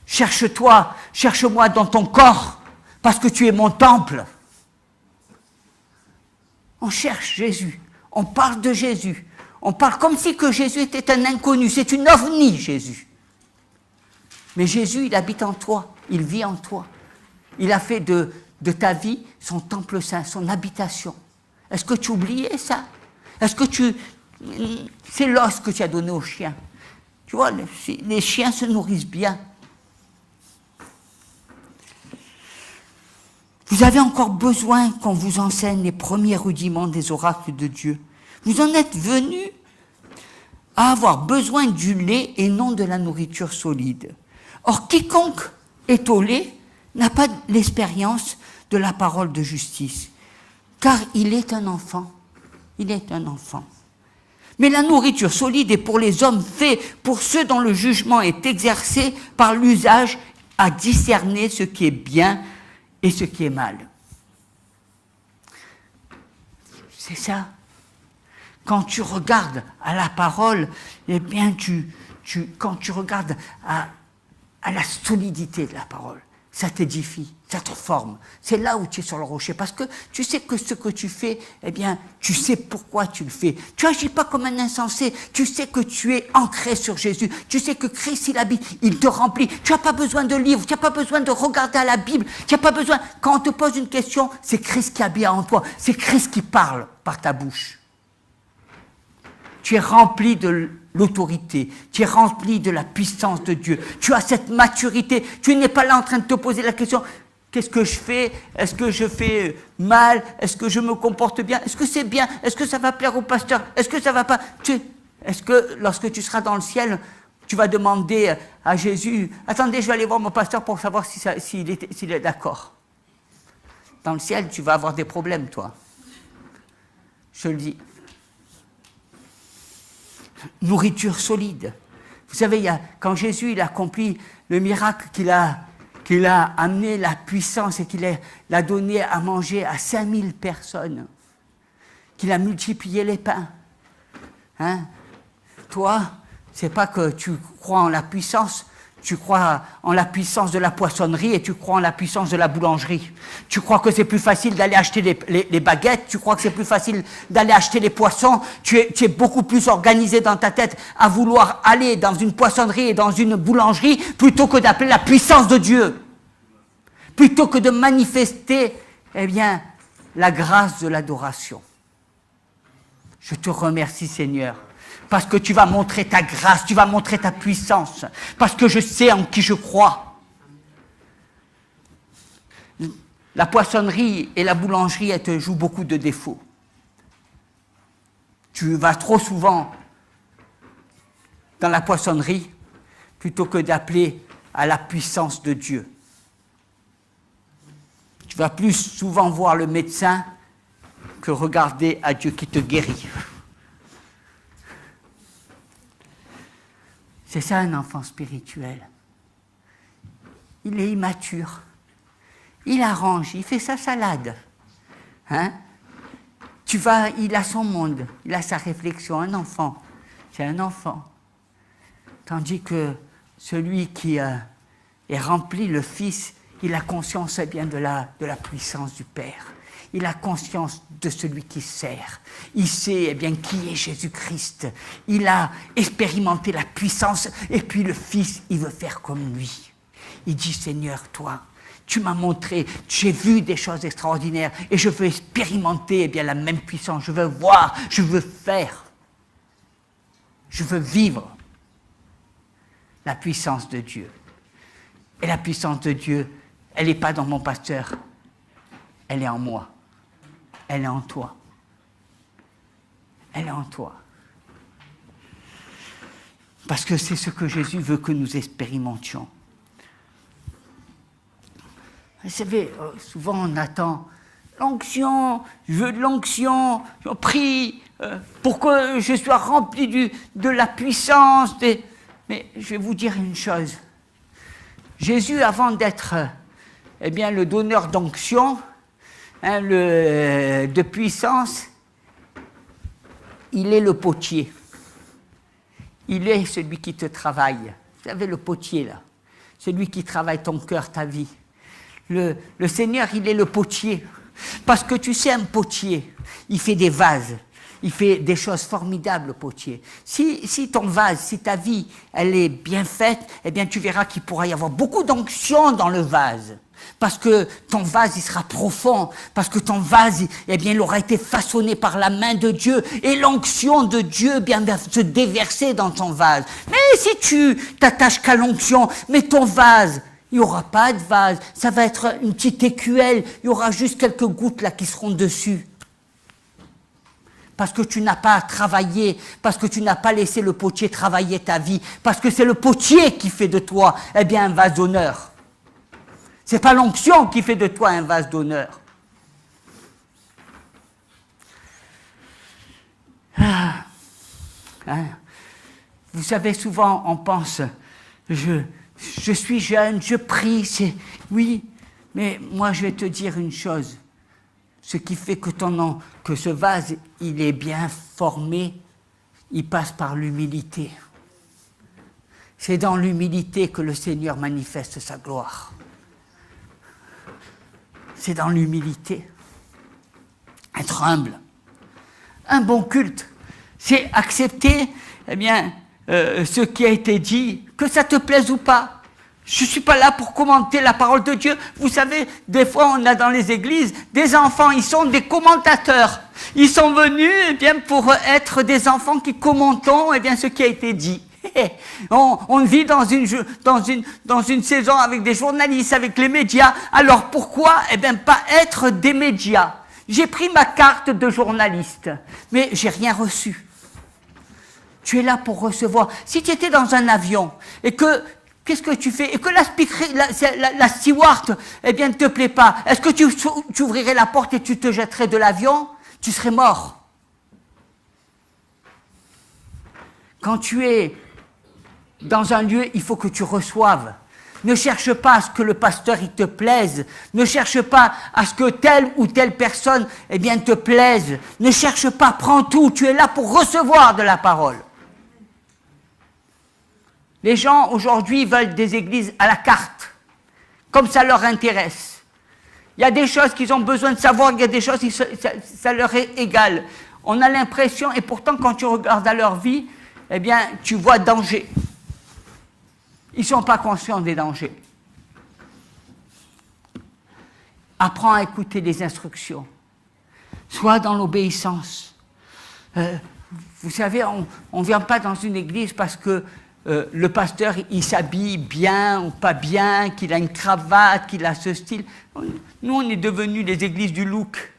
Cherche-moi dans ton corps, parce que tu es mon temple. On cherche Jésus. On parle de Jésus. On parle comme si que Jésus était un inconnu. C'est une ovni, Jésus. Mais Jésus, il habite en toi. Il vit en toi. Il a fait de ta vie son temple saint, son habitation. Est-ce que tu oubliais ça? Est-ce que c'est l'os que tu as donné aux chiens. Tu vois, les chiens se nourrissent bien. Vous avez encore besoin qu'on vous enseigne les premiers rudiments des oracles de Dieu. Vous en êtes venus à avoir besoin du lait et non de la nourriture solide. Or, quiconque est au lait n'a pas l'expérience de la parole de justice, car il est un enfant. Il est un enfant. Mais la nourriture solide est pour les hommes faits, pour ceux dont le jugement est exercé par l'usage à discerner ce qui est bien et ce qui est mal. C'est ça. Quand tu regardes à la parole, eh bien, quand tu regardes à à la solidité de la parole. Ça t'édifie, ça te forme. C'est là où tu es sur le rocher. Parce que tu sais que ce que tu fais, eh bien, tu sais pourquoi tu le fais. Tu n'agis pas comme un insensé. Tu sais que tu es ancré sur Jésus. Tu sais que Christ, il habite, il te remplit. Tu n'as pas besoin de livres, tu n'as pas besoin de regarder à la Bible. Tu n'as pas besoin. Quand on te pose une question, c'est Christ qui habite en toi. C'est Christ qui parle par ta bouche. Tu es rempli de l'autorité, tu es rempli de la puissance de Dieu. Tu as cette maturité. Tu n'es pas là en train de te poser la question, qu'est-ce que je fais? Est-ce que je fais mal? Est-ce que je me comporte bien? Est-ce que c'est bien? Est-ce que ça va plaire au pasteur? Est-ce que ça va pas? Est-ce que lorsque tu seras dans le ciel, tu vas demander à Jésus, attendez, je vais aller voir mon pasteur pour savoir s'il est d'accord. Dans le ciel, tu vas avoir des problèmes, toi. Je le dis. Nourriture solide. Vous savez, quand Jésus il a accompli le miracle qu'il a amené la puissance et qu'il l'a donné à manger à 5000 personnes, qu'il a multiplié les pains. Hein? Toi, c'est pas que tu crois en la puissance, tu crois en la puissance de la poissonnerie et tu crois en la puissance de la boulangerie. Tu crois que c'est plus facile d'aller acheter les baguettes, tu crois que c'est plus facile d'aller acheter les poissons, tu es beaucoup plus organisé dans ta tête à vouloir aller dans une poissonnerie et dans une boulangerie plutôt que d'appeler la puissance de Dieu. Plutôt que de manifester, eh bien, la grâce de l'adoration. Je te remercie, Seigneur. Parce que tu vas montrer ta grâce, tu vas montrer ta puissance. Parce que je sais en qui je crois. La poissonnerie et la boulangerie, elles te jouent beaucoup de défauts. Tu vas trop souvent dans la poissonnerie plutôt que d'appeler à la puissance de Dieu. Tu vas plus souvent voir le médecin que regarder à Dieu qui te guérit. C'est ça un enfant spirituel. Il est immature. Il arrange, il fait sa salade. Hein? Il a son monde, il a sa réflexion. Un enfant, c'est un enfant. Tandis que celui qui est rempli, le Fils, il a conscience eh bien, de la puissance du Père. Il a conscience de celui qui sert. Il sait eh bien, qui est Jésus-Christ. Il a expérimenté la puissance et puis le Fils, il veut faire comme lui. Il dit, Seigneur, toi, tu m'as montré, j'ai vu des choses extraordinaires et je veux expérimenter eh bien, la même puissance. Je veux voir, je veux faire. Je veux vivre la puissance de Dieu. Et la puissance de Dieu, elle n'est pas dans mon pasteur, elle est en moi. Elle est en toi. Elle est en toi. Parce que c'est ce que Jésus veut que nous expérimentions. Vous savez, souvent on attend l'onction, je veux de l'onction, je prie pour que je sois rempli de la puissance. Mais je vais vous dire une chose. Jésus, avant d'être eh bien, le donneur d'onction, de puissance, il est le potier. Il est celui qui te travaille. Vous savez, le potier, là. Celui qui travaille ton cœur, ta vie. Le Seigneur, il est le potier. Parce que tu sais, un potier, il fait des vases. Il fait des choses formidables, le potier. Si ton vase, si ta vie, elle est bien faite, eh bien, tu verras qu'il pourra y avoir beaucoup d'onction dans le vase. Parce que ton vase, il sera profond. Parce que ton vase, eh bien, il aura été façonné par la main de Dieu. Et l'onction de Dieu, eh bien, va se déverser dans ton vase. Mais si tu t'attaches qu'à l'onction, mais ton vase, il n'y aura pas de vase. Ça va être une petite écuelle. Il y aura juste quelques gouttes là qui seront dessus. Parce que tu n'as pas travaillé, parce que tu n'as pas laissé le potier travailler ta vie, parce que c'est le potier qui fait de toi, eh bien, un vase d'honneur. C'est pas l'onction qui fait de toi un vase d'honneur. Vous savez, souvent, on pense, je suis jeune, je prie, oui, mais moi, je vais te dire une chose. Ce qui fait que ce vase, il est bien formé, il passe par l'humilité. C'est dans l'humilité que le Seigneur manifeste sa gloire. C'est dans l'humilité. Être humble. Un bon culte, c'est accepter ce qui a été dit, que ça te plaise ou pas. Je ne suis pas là pour commenter la parole de Dieu. Vous savez, des fois, on a dans les églises des enfants, ils sont des commentateurs. Ils sont venus pour être des enfants qui commentons ce qui a été dit. On vit dans une saison avec des journalistes, avec les médias. Alors pourquoi pas être des médias? J'ai pris ma carte de journaliste, mais j'ai rien reçu. Tu es là pour recevoir. Si tu étais dans un avion et que qu'est-ce que tu fais? Et que la steward, ne te plaît pas. Est-ce que tu ouvrirais la porte et tu te jetterais de l'avion? Tu serais mort. Quand tu es dans un lieu, il faut que tu reçoives. Ne cherche pas à ce que le pasteur il te plaise. Ne cherche pas à ce que telle ou telle personne te plaise. Ne cherche pas, prends tout. Tu es là pour recevoir de la parole. Les gens, aujourd'hui, veulent des églises à la carte, comme ça leur intéresse. Il y a des choses qu'ils ont besoin de savoir, il y a des choses qui ça leur est égal. On a l'impression, et pourtant, quand tu regardes à leur vie, tu vois danger. Ils ne sont pas conscients des dangers. Apprends à écouter les instructions. Sois dans l'obéissance. Vous savez, on ne vient pas dans une église parce que le pasteur, il s'habille bien ou pas bien, qu'il a une cravate, qu'il a ce style. Nous, on est devenus les églises du look.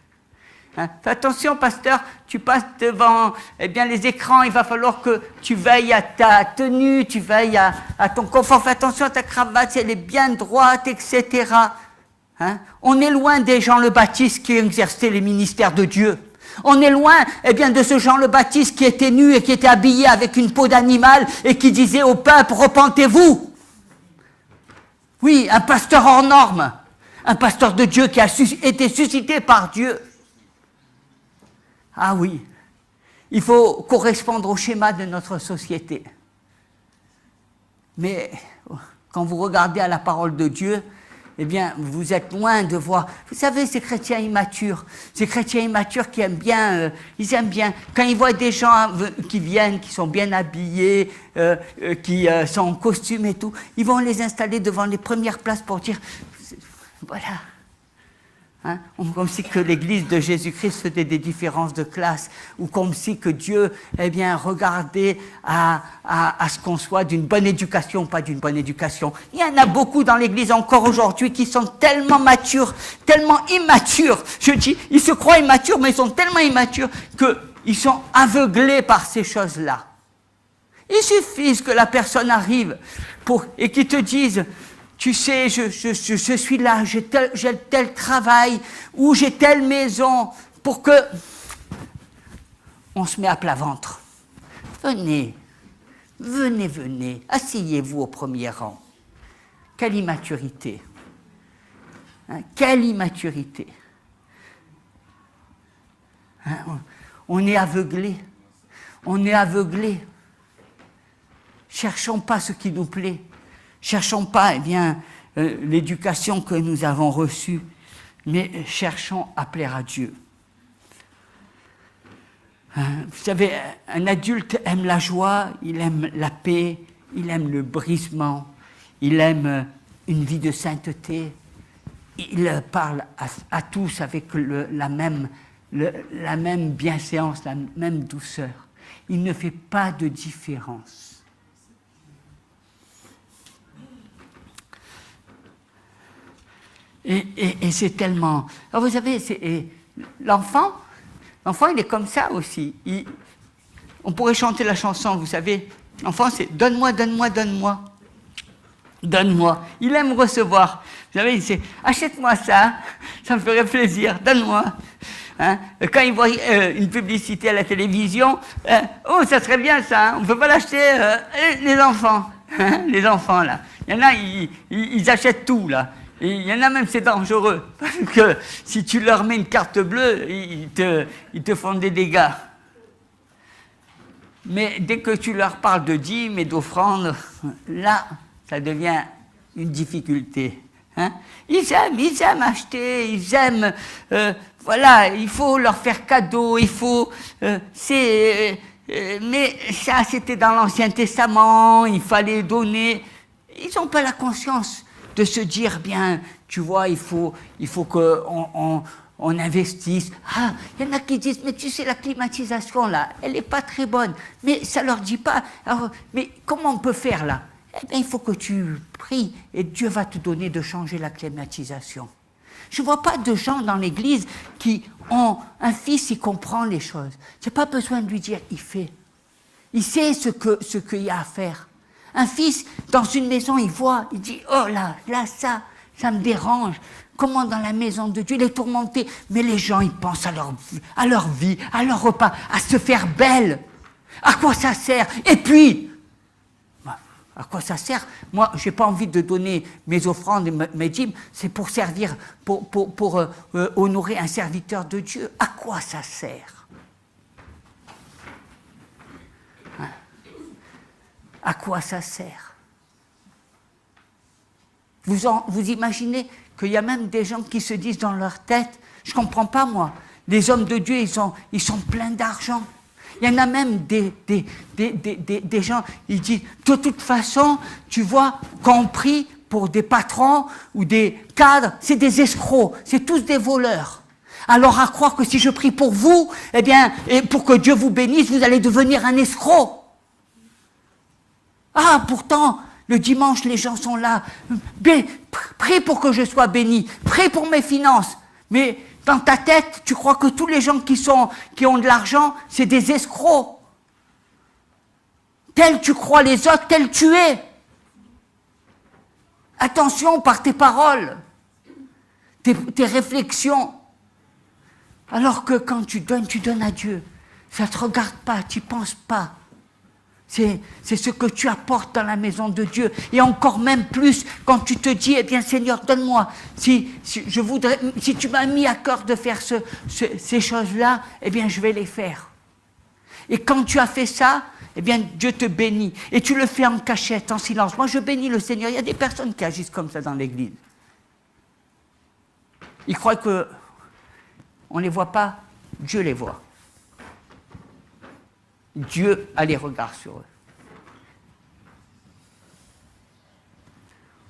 Hein? Fais attention, pasteur, tu passes devant les écrans, il va falloir que tu veilles à ta tenue, tu veilles à ton confort. Fais attention à ta cravate, si elle est bien droite, etc. Hein? On est loin des Jean le Baptiste qui exerçaient les ministères de Dieu. On est loin de ce Jean le Baptiste qui était nu et qui était habillé avec une peau d'animal et qui disait au peuple, repentez-vous. Oui, un pasteur hors norme, un pasteur de Dieu qui a été suscité par Dieu. Ah oui, il faut correspondre au schéma de notre société. Mais quand vous regardez à la parole de Dieu, vous êtes loin de voir. Vous savez, ces chrétiens immatures qui aiment bien, ils aiment bien. Quand ils voient des gens qui viennent, qui sont bien habillés, qui sont en costume et tout, ils vont les installer devant les premières places pour dire, voilà. Hein? Comme si que l'Église de Jésus-Christ faisait des différences de classe, ou comme si que Dieu regardait à ce qu'on soit d'une bonne éducation ou pas d'une bonne éducation. Il y en a beaucoup dans l'Église encore aujourd'hui qui sont tellement matures, tellement immatures. Je dis, ils se croient immatures, mais ils sont tellement immatures qu'ils sont aveuglés par ces choses-là. Il suffit que la personne arrive et qu'il te dise, tu sais, je suis là, j'ai tel travail, ou j'ai telle maison, pour que... On se met à plat ventre. Venez, asseyez-vous au premier rang. Quelle immaturité. Hein, quelle immaturité. Hein, on est aveuglé. Cherchons pas ce qui nous plaît. Cherchons pas, l'éducation que nous avons reçue, mais cherchons à plaire à Dieu. Vous savez, un adulte aime la joie, il aime la paix, il aime le brisement, il aime une vie de sainteté. Il parle à tous avec la même bienséance, la même douceur. Il ne fait pas de différence. Et c'est tellement... Alors vous savez, l'enfant, il est comme ça aussi. On pourrait chanter la chanson, vous savez. L'enfant, c'est « donne-moi, donne-moi, donne-moi ». Donne-moi. Il aime recevoir. Vous savez, c'est « achète-moi ça, ça me ferait plaisir, donne-moi ». Hein? Quand il voit une publicité à la télévision, oh, ça serait bien ça, on ne peut pas l'acheter, les enfants. Hein? Les enfants, là. Il y en a, ils achètent tout, là. Et il y en a même, c'est dangereux, parce que si tu leur mets une carte bleue, ils te font des dégâts. Mais dès que tu leur parles de dîmes et d'offrandes, là, ça devient une difficulté. Hein? Ils aiment acheter, ils aiment... voilà, il faut leur faire cadeau, il faut... mais ça, c'était dans l'Ancien Testament, il fallait donner... Ils n'ont pas la conscience de se dire, bien, tu vois, il faut qu'on on investisse. Ah, il y en a qui disent, mais tu sais, la climatisation, là, elle n'est pas très bonne. Mais ça ne leur dit pas. Alors, mais comment on peut faire, là? Eh bien, il faut que tu pries et Dieu va te donner de changer la climatisation. Je ne vois pas de gens dans l'Église qui ont un fils, il comprend les choses. Je n'ai pas besoin de lui dire, il fait. Il sait ce qu'il y a à faire. Un fils, dans une maison, il voit, il dit, oh là, ça me dérange. Comment dans la maison de Dieu, il est tourmenté. Mais les gens, ils pensent à leur vie, à leur repas, à se faire belle. À quoi ça sert? Et puis, à quoi ça sert? Moi, je n'ai pas envie de donner mes offrandes et mes dîmes, c'est pour servir, pour honorer un serviteur de Dieu. À quoi ça sert? Hein? À quoi ça sert? Vous imaginez qu'il y a même des gens qui se disent dans leur tête, je ne comprends pas moi, les hommes de Dieu, ils sont pleins d'argent. Il y en a même des gens, ils disent, de toute façon, tu vois, quand on prie pour des patrons ou des cadres, c'est des escrocs, c'est tous des voleurs. Alors à croire que si je prie pour vous, eh bien, et pour que Dieu vous bénisse, vous allez devenir un escroc. Ah, pourtant, le dimanche, les gens sont là. Prie pour que je sois béni, prie pour mes finances. Mais dans ta tête, tu crois que tous les gens qui ont de l'argent, c'est des escrocs. Tel tu crois les autres, tel tu es. Attention par tes paroles, tes réflexions. Alors que quand tu donnes à Dieu. Ça ne te regarde pas, tu n'y penses pas. C'est ce que tu apportes dans la maison de Dieu. Et encore même plus, quand tu te dis, eh bien Seigneur, donne-moi, si tu m'as mis à cœur de faire ces choses-là, eh bien je vais les faire. Et quand tu as fait ça, eh bien Dieu te bénit. Et tu le fais en cachette, en silence. Moi je bénis le Seigneur. Il y a des personnes qui agissent comme ça dans l'église. Ils croient qu'on ne les voit pas, Dieu les voit. Dieu a les regards sur eux.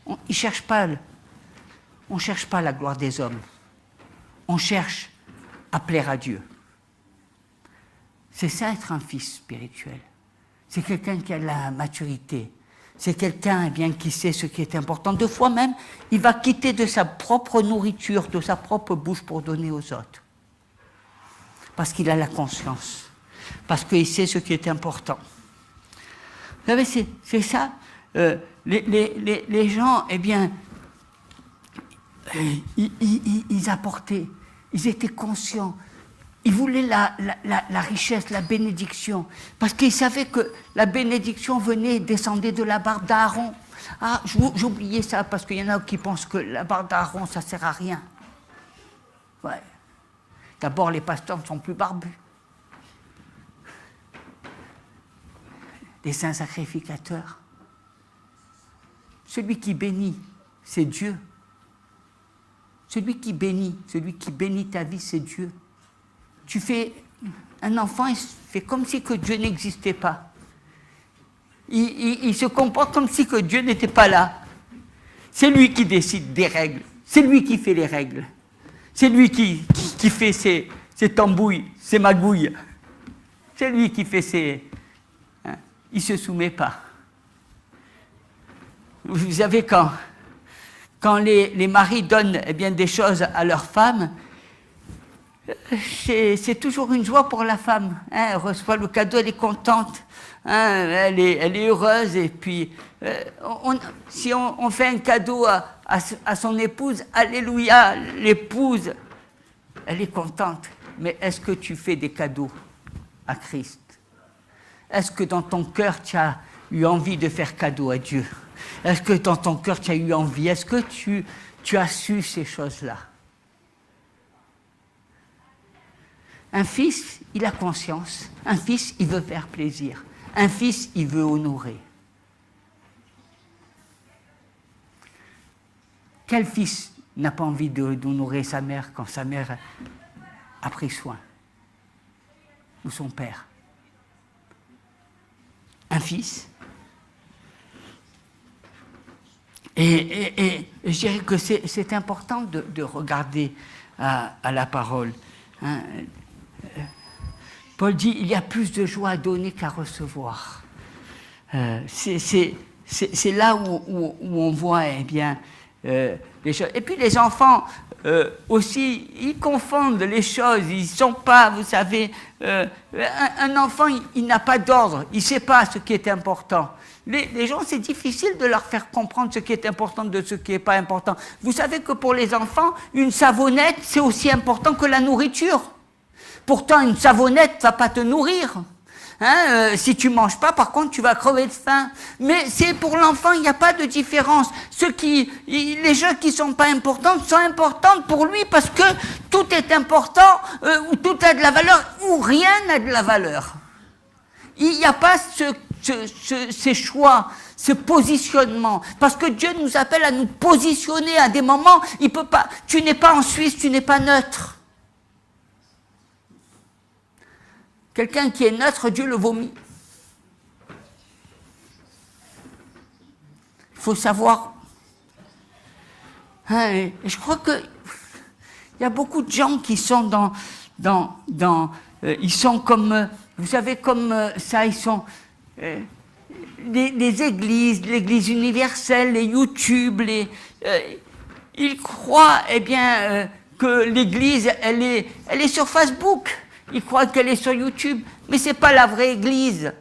On ne cherche pas la gloire des hommes. On cherche à plaire à Dieu. C'est ça être un fils spirituel. C'est quelqu'un qui a la maturité. C'est quelqu'un eh bien, qui sait ce qui est important. Deux fois même, il va quitter de sa propre nourriture, de sa propre bouche pour donner aux autres. Parce qu'il a la conscience. Parce qu'il sait ce qui est important. Vous savez, c'est ça. Les gens, eh bien, ils apportaient, ils étaient conscients. Ils voulaient la richesse, la bénédiction. Parce qu'ils savaient que la bénédiction descendait de la barbe d'Aaron. Ah, j'oubliais ça, parce qu'il y en a qui pensent que la barbe d'Aaron, ça ne sert à rien. Ouais. D'abord, les pasteurs ne sont plus barbus. Les saints sacrificateurs. Celui qui bénit, c'est Dieu. Celui qui bénit ta vie, c'est Dieu. Tu fais un enfant, il fait comme si que Dieu n'existait pas. Il se comporte comme si que Dieu n'était pas là. C'est lui qui décide des règles. C'est lui qui fait les règles. C'est lui qui fait ses tambouilles, ses magouilles. C'est lui qui fait ses... Il ne se soumet pas. Vous savez, quand les maris donnent eh bien, des choses à leurs femmes, c'est toujours une joie pour la femme. Hein, elle reçoit le cadeau, elle est contente, hein, elle est heureuse. Et puis, si on fait un cadeau à son épouse, alléluia, l'épouse, elle est contente. Mais est-ce que tu fais des cadeaux à Christ? Est-ce que dans ton cœur, tu as eu envie de faire cadeau à Dieu? Est-ce que dans ton cœur, tu as eu envie? Est-ce que tu as su ces choses-là? Un fils, il a conscience. Un fils, il veut faire plaisir. Un fils, il veut honorer. Quel fils n'a pas envie d'honorer sa mère quand sa mère a pris soin? Ou son père? Un fils. Et je dirais que c'est important de regarder à la parole. Hein. Paul dit, il y a plus de joie à donner qu'à recevoir. C'est là où on voit, eh bien, les choses. Et puis les enfants aussi, ils confondent les choses. Ils ne sont pas, vous savez, un enfant, il n'a pas d'ordre. Il ne sait pas ce qui est important. Les gens, c'est difficile de leur faire comprendre ce qui est important de ce qui n'est pas important. Vous savez que pour les enfants, une savonnette, c'est aussi important que la nourriture. Pourtant, une savonnette ne va pas te nourrir. Hein, si tu ne manges pas, par contre, tu vas crever de faim. Mais c'est pour l'enfant, il n'y a pas de différence. Les choses qui ne sont pas importantes sont importantes pour lui parce que tout est important, ou tout a de la valeur, ou rien n'a de la valeur. Il n'y a pas ces choix, ce positionnement. Parce que Dieu nous appelle à nous positionner à des moments, il peut pas. Tu n'es pas en Suisse, tu n'es pas neutre. Quelqu'un qui est neutre, Dieu le vomit. Il faut savoir. Hein, et je crois que il y a beaucoup de gens qui sont ils sont comme, vous savez, comme ça, ils sont les églises, l'église universelle, les YouTube, ils croient, eh bien, que l'église, elle est sur Facebook. Ils croient qu'elle est sur YouTube, mais ce n'est pas la vraie église.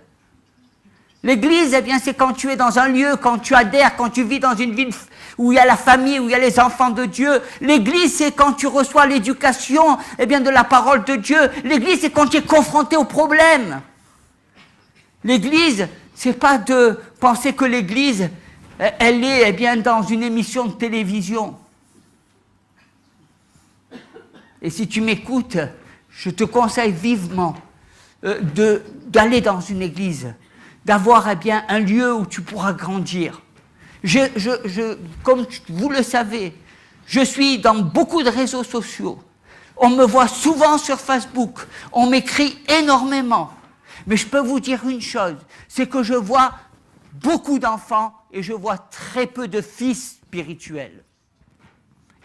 L'église, eh bien, c'est quand tu es dans un lieu, quand tu adhères, quand tu vis dans une ville où il y a la famille, où il y a les enfants de Dieu. L'église, c'est quand tu reçois l'éducation, eh bien, de la parole de Dieu. L'église, c'est quand tu es confronté aux problèmes. L'église, c'est pas de penser que l'église, elle est, eh bien, dans une émission de télévision. Et si tu m'écoutes, je te conseille vivement d'aller dans une église, d'avoir, eh bien, un lieu où tu pourras grandir. Comme vous le savez, je suis dans beaucoup de réseaux sociaux. On me voit souvent sur Facebook. On m'écrit énormément. Mais je peux vous dire une chose, c'est que je vois beaucoup d'enfants et je vois très peu de fils spirituels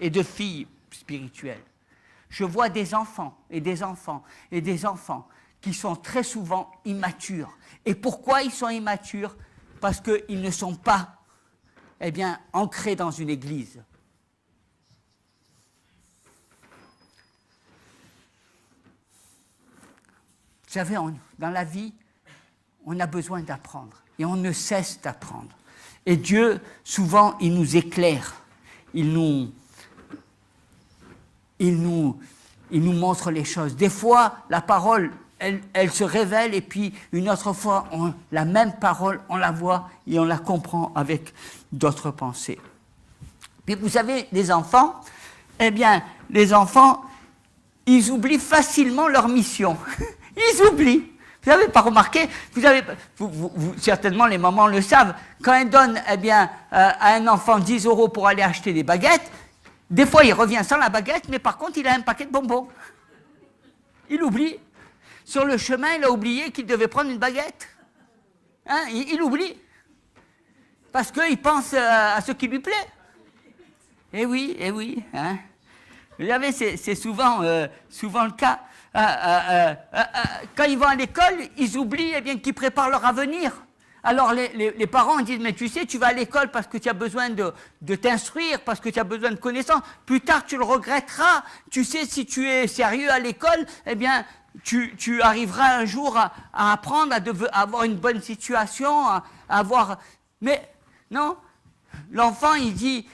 et de filles spirituelles. Je vois des enfants et des enfants et des enfants qui sont très souvent immatures. Et pourquoi ils sont immatures? Parce qu'ils ne sont pas, eh bien, ancrés dans une église. Vous savez, dans la vie, on a besoin d'apprendre. Et on ne cesse d'apprendre. Et Dieu, souvent, il nous éclaire. Il nous montre les choses. Des fois, la parole, elle se révèle, et puis une autre fois, la même parole, on la voit et on la comprend avec d'autres pensées. Puis vous savez, les enfants, eh bien, les enfants, ils oublient facilement leur mission. Ils oublient. Vous n'avez pas remarqué, certainement les mamans le savent, quand elles donnent, eh bien, à un enfant 10 € pour aller acheter des baguettes, des fois, il revient sans la baguette, mais par contre, il a un paquet de bonbons. Il oublie. Sur le chemin, il a oublié qu'il devait prendre une baguette. Hein, il oublie. Parce qu'il pense à ce qui lui plaît. Eh oui. Hein. Vous savez, c'est souvent le cas. Quand ils vont à l'école, ils oublient, eh bien, qu'ils préparent leur avenir. Alors les parents disent, mais tu sais, tu vas à l'école parce que tu as besoin de t'instruire, parce que tu as besoin de connaissances. Plus tard, tu le regretteras. Tu sais, si tu es sérieux à l'école, eh bien, tu arriveras un jour à apprendre, à avoir une bonne situation, à avoir... Mais non, l'enfant, il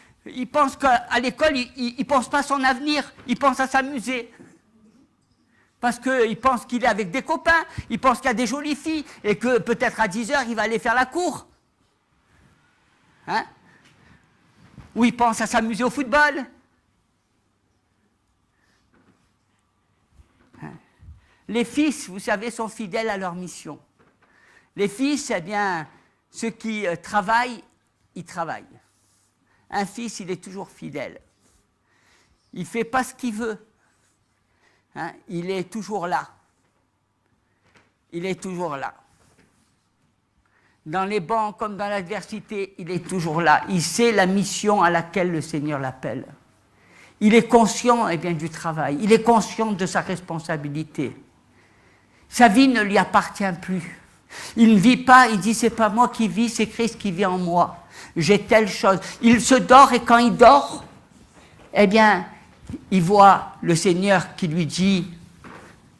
pense qu'à l'école, il ne pense pas à son avenir, il pense à s'amuser. Parce qu'il pense qu'il est avec des copains, il pense qu'il y a des jolies filles, et que peut-être à 10 h, il va aller faire la cour. Hein? Ou il pense à s'amuser au football. Hein? Les fils, vous savez, sont fidèles à leur mission. Les fils, eh bien, ceux qui travaillent, ils travaillent. Un fils, il est toujours fidèle. Il ne fait pas ce qu'il veut. Hein, il est toujours là. Il est toujours là. Dans les bancs comme dans l'adversité, il est toujours là. Il sait la mission à laquelle le Seigneur l'appelle. Il est conscient eh bien, du travail. Il est conscient de sa responsabilité. Sa vie ne lui appartient plus. Il ne vit pas, il dit, c'est pas moi qui vis, c'est Christ qui vit en moi. J'ai telle chose. Il se dort et quand il dort, eh bien, il voit le Seigneur qui lui dit,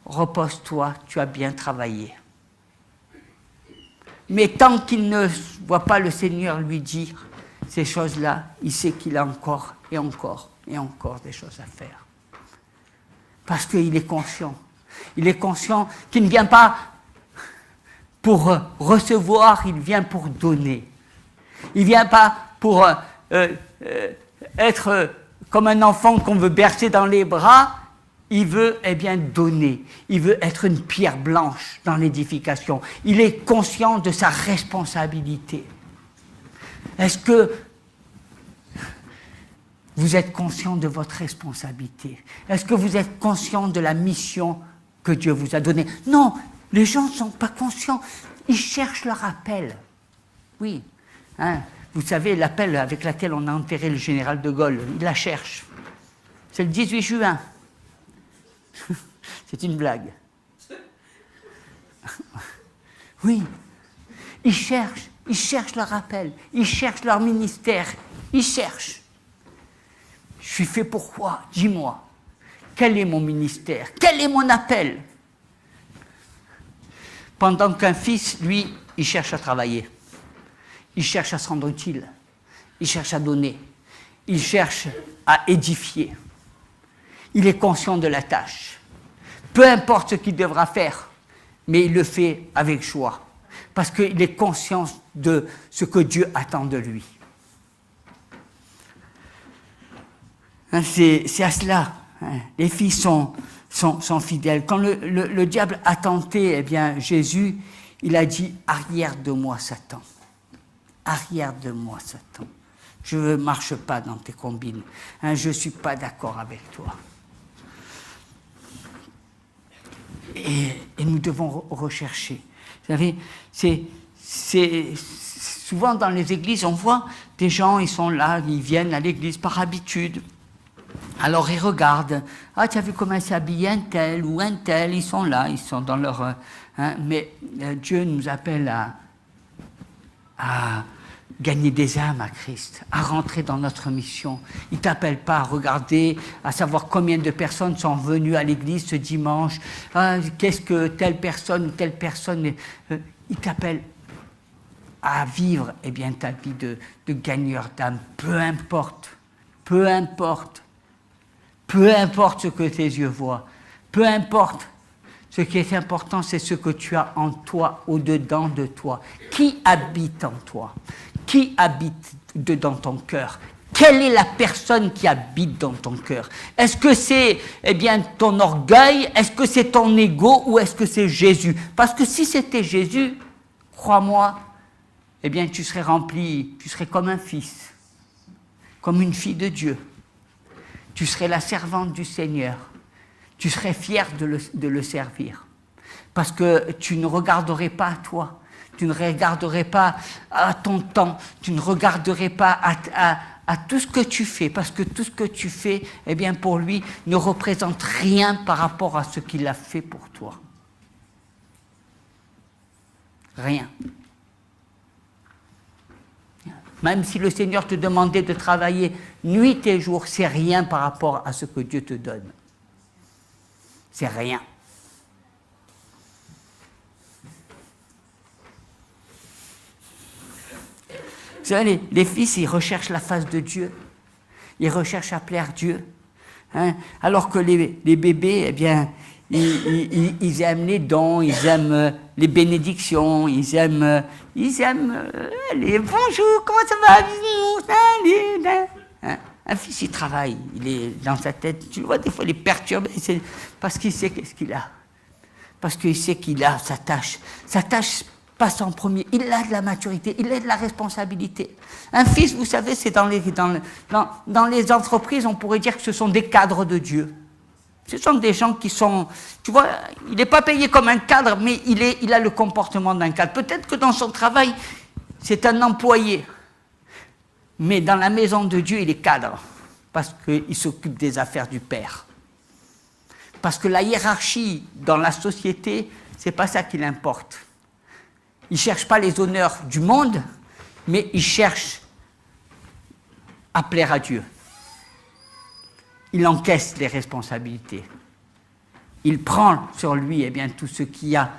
repose-toi, tu as bien travaillé. Mais tant qu'il ne voit pas le Seigneur lui dire ces choses-là, il sait qu'il a encore et encore et encore des choses à faire. Parce qu'il est conscient. Il est conscient qu'il ne vient pas pour recevoir, il vient pour donner. Il ne vient pas pour être comme un enfant qu'on veut bercer dans les bras. Il veut eh bien donner. Il veut être une pierre blanche dans l'édification. Il est conscient de sa responsabilité. Est-ce que vous êtes conscient de votre responsabilité? Est-ce que vous êtes conscient de la mission que Dieu vous a donnée? Non, les gens ne sont pas conscients. Ils cherchent leur appel. Oui. Hein, vous savez, l'appel avec lequel on a enterré le général de Gaulle, il la cherche. C'est le 18 juin. C'est une blague. Oui. Ils cherchent leur appel, ils cherchent leur ministère, ils cherchent. Je suis fait pour quoi? Dis-moi. Quel est mon ministère? Quel est mon appel? Pendant qu'un fils, lui, il cherche à travailler. Il cherche à se rendre utile. Il cherche à donner. Il cherche à édifier. Il est conscient de la tâche. Peu importe ce qu'il devra faire, mais il le fait avec joie. Parce qu'il est conscient de ce que Dieu attend de lui. Hein, c'est à cela. Hein. Les filles sont fidèles. Quand le diable a tenté eh bien, Jésus, il a dit « Arrière de moi, Satan. Arrière de moi, Satan. Je ne marche pas dans tes combines. Hein, je ne suis pas d'accord avec toi. » Et nous devons rechercher. Vous savez, c'est souvent dans les églises, on voit des gens, ils sont là, ils viennent à l'église par habitude. Alors ils regardent, ah tu as vu comment il s'est habillé un tel ou un tel, ils sont là, ils sont dans leur... mais Dieu nous appelle à gagner des âmes à Christ, à rentrer dans notre mission. Il ne t'appelle pas à regarder, à savoir combien de personnes sont venues à l'église ce dimanche, qu'est-ce que telle personne ou telle personne... il t'appelle à vivre eh bien, ta vie de gagneur d'âme, peu importe ce que tes yeux voient, peu importe. Ce qui est important, c'est ce que tu as en toi, au-dedans de toi. Qui habite en toi? Qui habite dedans ton cœur? Quelle est la personne qui habite dans ton cœur? Est-ce que c'est eh bien, ton orgueil? Est-ce que c'est ton ego? Ou est-ce que c'est Jésus? Parce que si c'était Jésus, crois-moi, eh bien, tu serais rempli, tu serais comme un fils, comme une fille de Dieu. Tu serais la servante du Seigneur. Tu serais fier de le servir. Parce que tu ne regarderais pas à toi. Tu ne regarderais pas à ton temps. Tu ne regarderais pas à tout ce que tu fais. Parce que tout ce que tu fais, eh bien, pour lui, ne représente rien par rapport à ce qu'il a fait pour toi. Rien. Même si le Seigneur te demandait de travailler nuit et jour, c'est rien par rapport à ce que Dieu te donne. C'est rien. Vous savez, les fils, ils recherchent la face de Dieu. Ils recherchent à plaire Dieu. Hein? Alors que les bébés, eh bien, ils aiment les dons, ils aiment les bénédictions, ils aiment les bonjour, comment ça va? Hein? Un fils, il travaille, il est dans sa tête, tu le vois, des fois, il est perturbé, c'est parce qu'il sait qu'est-ce qu'il a. parce qu'il sait qu'il a sa tâche. Sa tâche passe en premier. Il a de la maturité, il a de la responsabilité. Un fils, vous savez, c'est dans les entreprises, on pourrait dire que ce sont des cadres de Dieu. Ce sont des gens qui sont, tu vois, il n'est pas payé comme un cadre, mais il a le comportement d'un cadre. Peut-être que dans son travail, c'est un employé, mais dans la maison de Dieu, il est cadre, parce qu'il s'occupe des affaires du Père. Parce que la hiérarchie dans la société, c'est pas ça qui l'importe. Il ne cherche pas les honneurs du monde, mais il cherche à plaire à Dieu. Il encaisse les responsabilités. Il prend sur lui tout ce qu'il y a,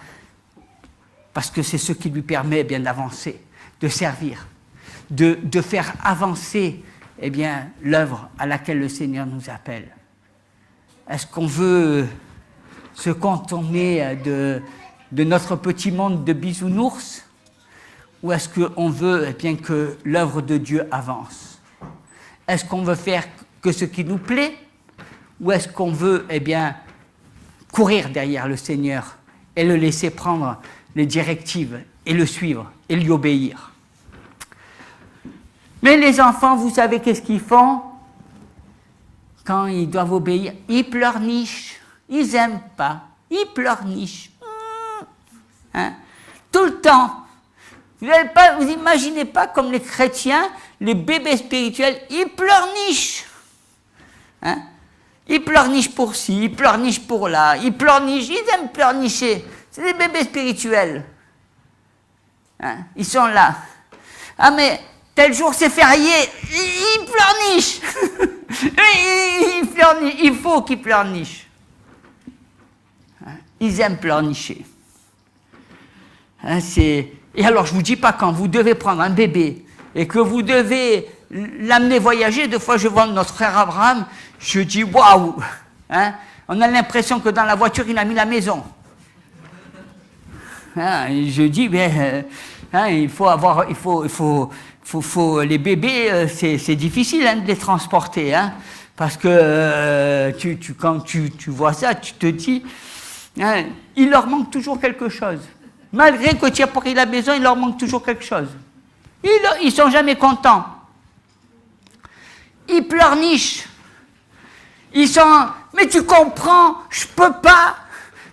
parce que c'est ce qui lui permet d'avancer, de servir, de faire avancer l'œuvre à laquelle le Seigneur nous appelle. Est-ce qu'on veut se contenter de notre petit monde de bisounours, ou est-ce qu'on veut que l'œuvre de Dieu avance? Est-ce qu'on veut faire que ce qui nous plaît, ou est-ce qu'on veut courir derrière le Seigneur et le laisser prendre les directives et le suivre et lui obéir? Mais les enfants, vous savez qu'est-ce qu'ils font quand ils doivent obéir? Ils pleurnichent, ils n'aiment pas, ils pleurnichent. Tout le temps. Vous n'imaginez pas comme les chrétiens, les bébés spirituels, ils pleurnichent. Ils pleurnichent pour ci, ils pleurnichent pour là, ils pleurnichent, ils aiment pleurnicher. C'est des bébés spirituels. Ils sont là. Ah mais tel jour c'est férié, ils pleurnichent. Ils pleurnichent. Il faut qu'ils pleurnichent. Ils aiment pleurnicher. Et alors je ne vous dis pas, quand vous devez prendre un bébé et que vous devez l'amener voyager, deux fois je vois notre frère Abraham, je dis waouh, on a l'impression que dans la voiture il a mis la maison. Je dis il faut les bébés, c'est difficile de les transporter, parce que quand tu vois ça, tu te dis, il leur manque toujours quelque chose. Malgré que tu as pris la maison, il leur manque toujours quelque chose. Ils ne sont jamais contents. Ils pleurnichent. Ils sont, mais tu comprends, je peux pas.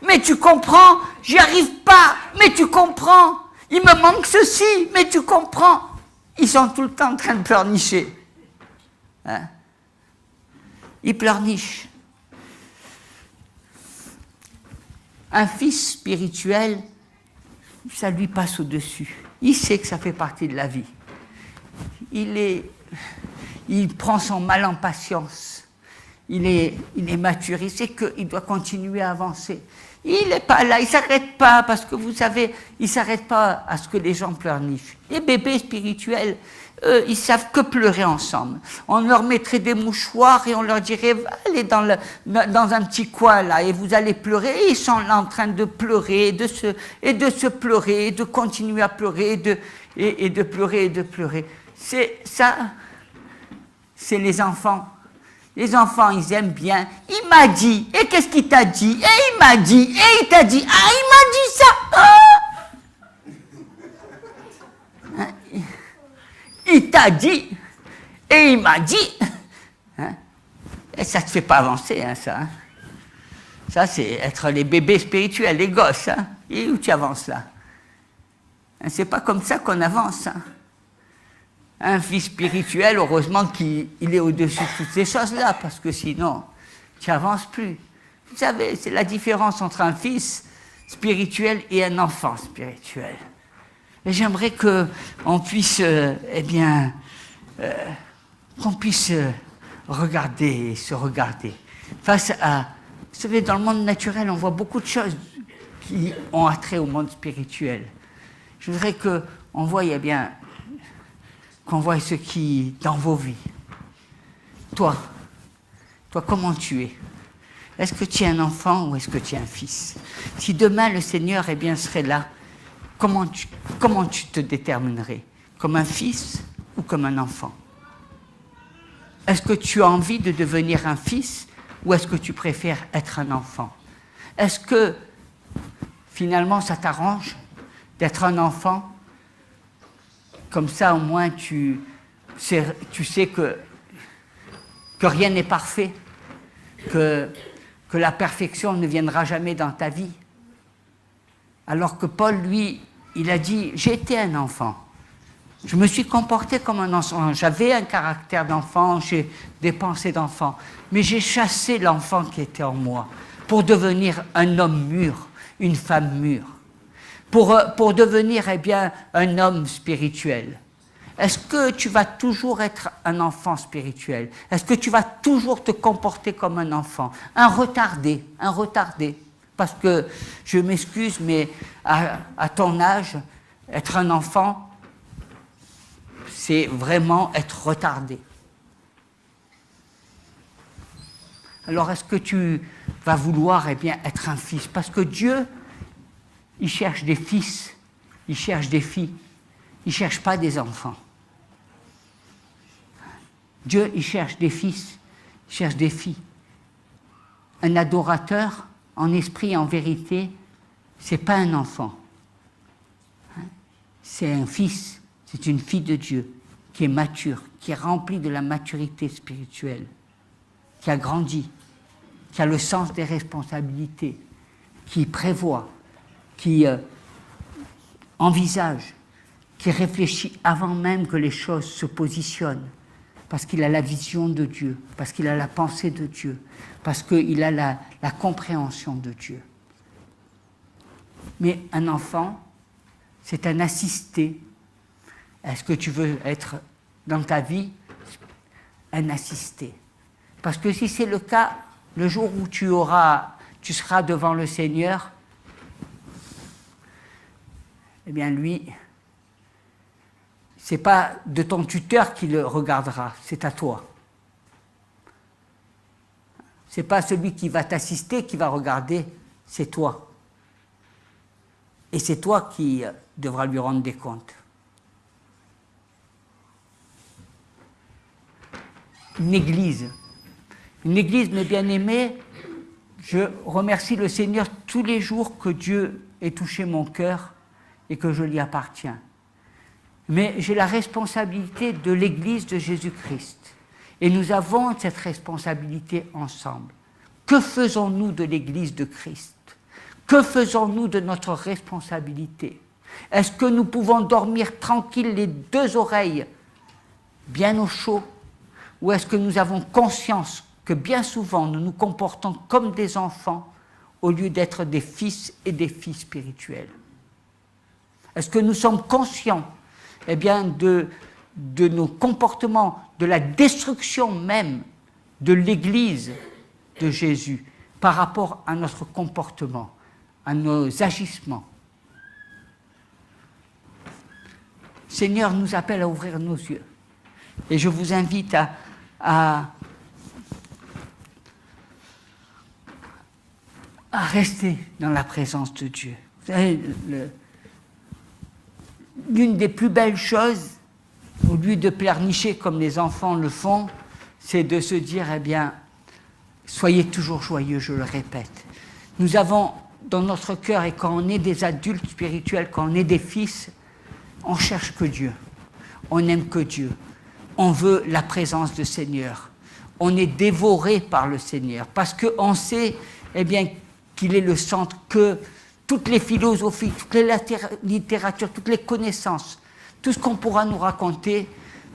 Mais tu comprends, j'y arrive pas. Mais tu comprends, il me manque ceci. Mais tu comprends. Ils sont tout le temps en train de pleurnicher. Ils pleurnichent. Un fils spirituel, ça lui passe au-dessus. Il sait que ça fait partie de la vie. Il prend son mal en patience. Il est mature. Il sait qu'il doit continuer à avancer. Il n'est pas là, il ne s'arrête pas, parce que vous savez, il ne s'arrête pas à ce que les gens pleurnichent. Les bébés spirituels, eux, ils savent que pleurer ensemble. On leur mettrait des mouchoirs et on leur dirait, va aller dans un petit coin là et vous allez pleurer. Et ils sont là en train de pleurer, de se pleurer, de continuer à pleurer, et de pleurer et de pleurer. C'est ça, c'est les enfants. Les enfants, ils aiment bien. Il m'a dit. Et qu'est-ce qu'il t'a dit? Et il m'a dit. Et il t'a dit. Ah, il m'a dit ça. Il t'a dit. Et il m'a dit. Et ça ne te fait pas avancer, ça. Ça, c'est être les bébés spirituels, les gosses. Et où tu avances là? C'est pas comme ça qu'on avance. Un fils spirituel, heureusement qu'il est au-dessus de toutes ces choses-là, parce que sinon, tu n'avances plus. Vous savez, c'est la différence entre un fils spirituel et un enfant spirituel. Et j'aimerais qu'on puisse, qu'on puisse regarder et se regarder. Face à, vous savez, dans le monde naturel, on voit beaucoup de choses qui ont attrait au monde spirituel. Je voudrais qu'on voie, qu'on voit ce qui dans vos vies. Toi, comment tu es? Est-ce que tu es un enfant ou est-ce que tu es un fils? Si demain le Seigneur serait là, comment tu te déterminerais? Comme un fils ou comme un enfant? Est-ce que tu as envie de devenir un fils ou est-ce que tu préfères être un enfant? Est-ce que finalement, ça t'arrange d'être un enfant. Comme ça, au moins, tu sais que rien n'est parfait, que la perfection ne viendra jamais dans ta vie. Alors que Paul, lui, il a dit, j'ai été un enfant. Je me suis comporté comme un enfant. J'avais un caractère d'enfant, j'ai des pensées d'enfant. Mais j'ai chassé l'enfant qui était en moi pour devenir un homme mûr, une femme mûre. Pour devenir, eh bien, un homme spirituel. Est-ce que tu vas toujours être un enfant spirituel? Est-ce que tu vas toujours te comporter comme un enfant? Un retardé. Parce que, je m'excuse, mais à ton âge, être un enfant, c'est vraiment être retardé. Alors, est-ce que tu vas vouloir, eh bien, être un fils? Parce que Dieu, il cherche des fils, il cherche des filles, il ne cherche pas des enfants. Dieu, il cherche des fils, il cherche des filles. Un adorateur, en esprit et en vérité, ce n'est pas un enfant. C'est un fils, c'est une fille de Dieu qui est mature, qui est remplie de la maturité spirituelle, qui a grandi, qui a le sens des responsabilités, qui prévoit, qui envisage, qui réfléchit avant même que les choses se positionnent, parce qu'il a la vision de Dieu, parce qu'il a la pensée de Dieu, parce qu'il a la compréhension de Dieu. Mais un enfant, c'est un assisté. Est-ce que tu veux être dans ta vie un assisté? Parce que si c'est le cas, le jour où tu seras devant le Seigneur, eh bien lui, c'est pas de ton tuteur qui le regardera, c'est à toi. C'est pas celui qui va t'assister qui va regarder, c'est toi. Et c'est toi qui devras lui rendre des comptes. Une église, mes bien-aimés, je remercie le Seigneur tous les jours que Dieu ait touché mon cœur et que je lui appartiens. Mais j'ai la responsabilité de l'Église de Jésus-Christ. Et nous avons cette responsabilité ensemble. Que faisons-nous de l'Église de Christ? Que faisons-nous de notre responsabilité? Est-ce que nous pouvons dormir tranquilles les deux oreilles, bien au chaud? Ou est-ce que nous avons conscience que bien souvent nous nous comportons comme des enfants au lieu d'être des fils et des filles spirituels? Est-ce que nous sommes conscients, eh bien, de nos comportements, de la destruction même de l'Église de Jésus par rapport à notre comportement, à nos agissements? Le Seigneur nous appelle à ouvrir nos yeux. Et je vous invite à rester dans la présence de Dieu. Vous savez, l'une des plus belles choses, au lieu de pleurnicher comme les enfants le font, c'est de se dire, eh bien, soyez toujours joyeux, je le répète. Nous avons dans notre cœur, et quand on est des adultes spirituels, quand on est des fils, on cherche que Dieu, on n'aime que Dieu, on veut la présence du Seigneur, on est dévoré par le Seigneur, parce qu'on sait, eh bien, qu'il est le centre, que toutes les philosophies, toutes les littératures, toutes les connaissances, tout ce qu'on pourra nous raconter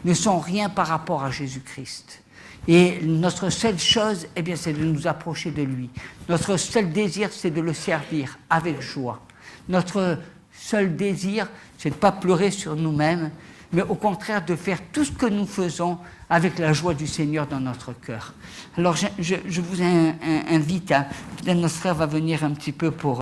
ne sont rien par rapport à Jésus-Christ. Et notre seule chose, eh bien, c'est de nous approcher de lui. Notre seul désir, c'est de le servir avec joie. Notre seul désir, c'est de ne pas pleurer sur nous-mêmes, mais au contraire de faire tout ce que nous faisons avec la joie du Seigneur dans notre cœur. Alors je vous invite, peut-être notre frère va venir un petit peu pour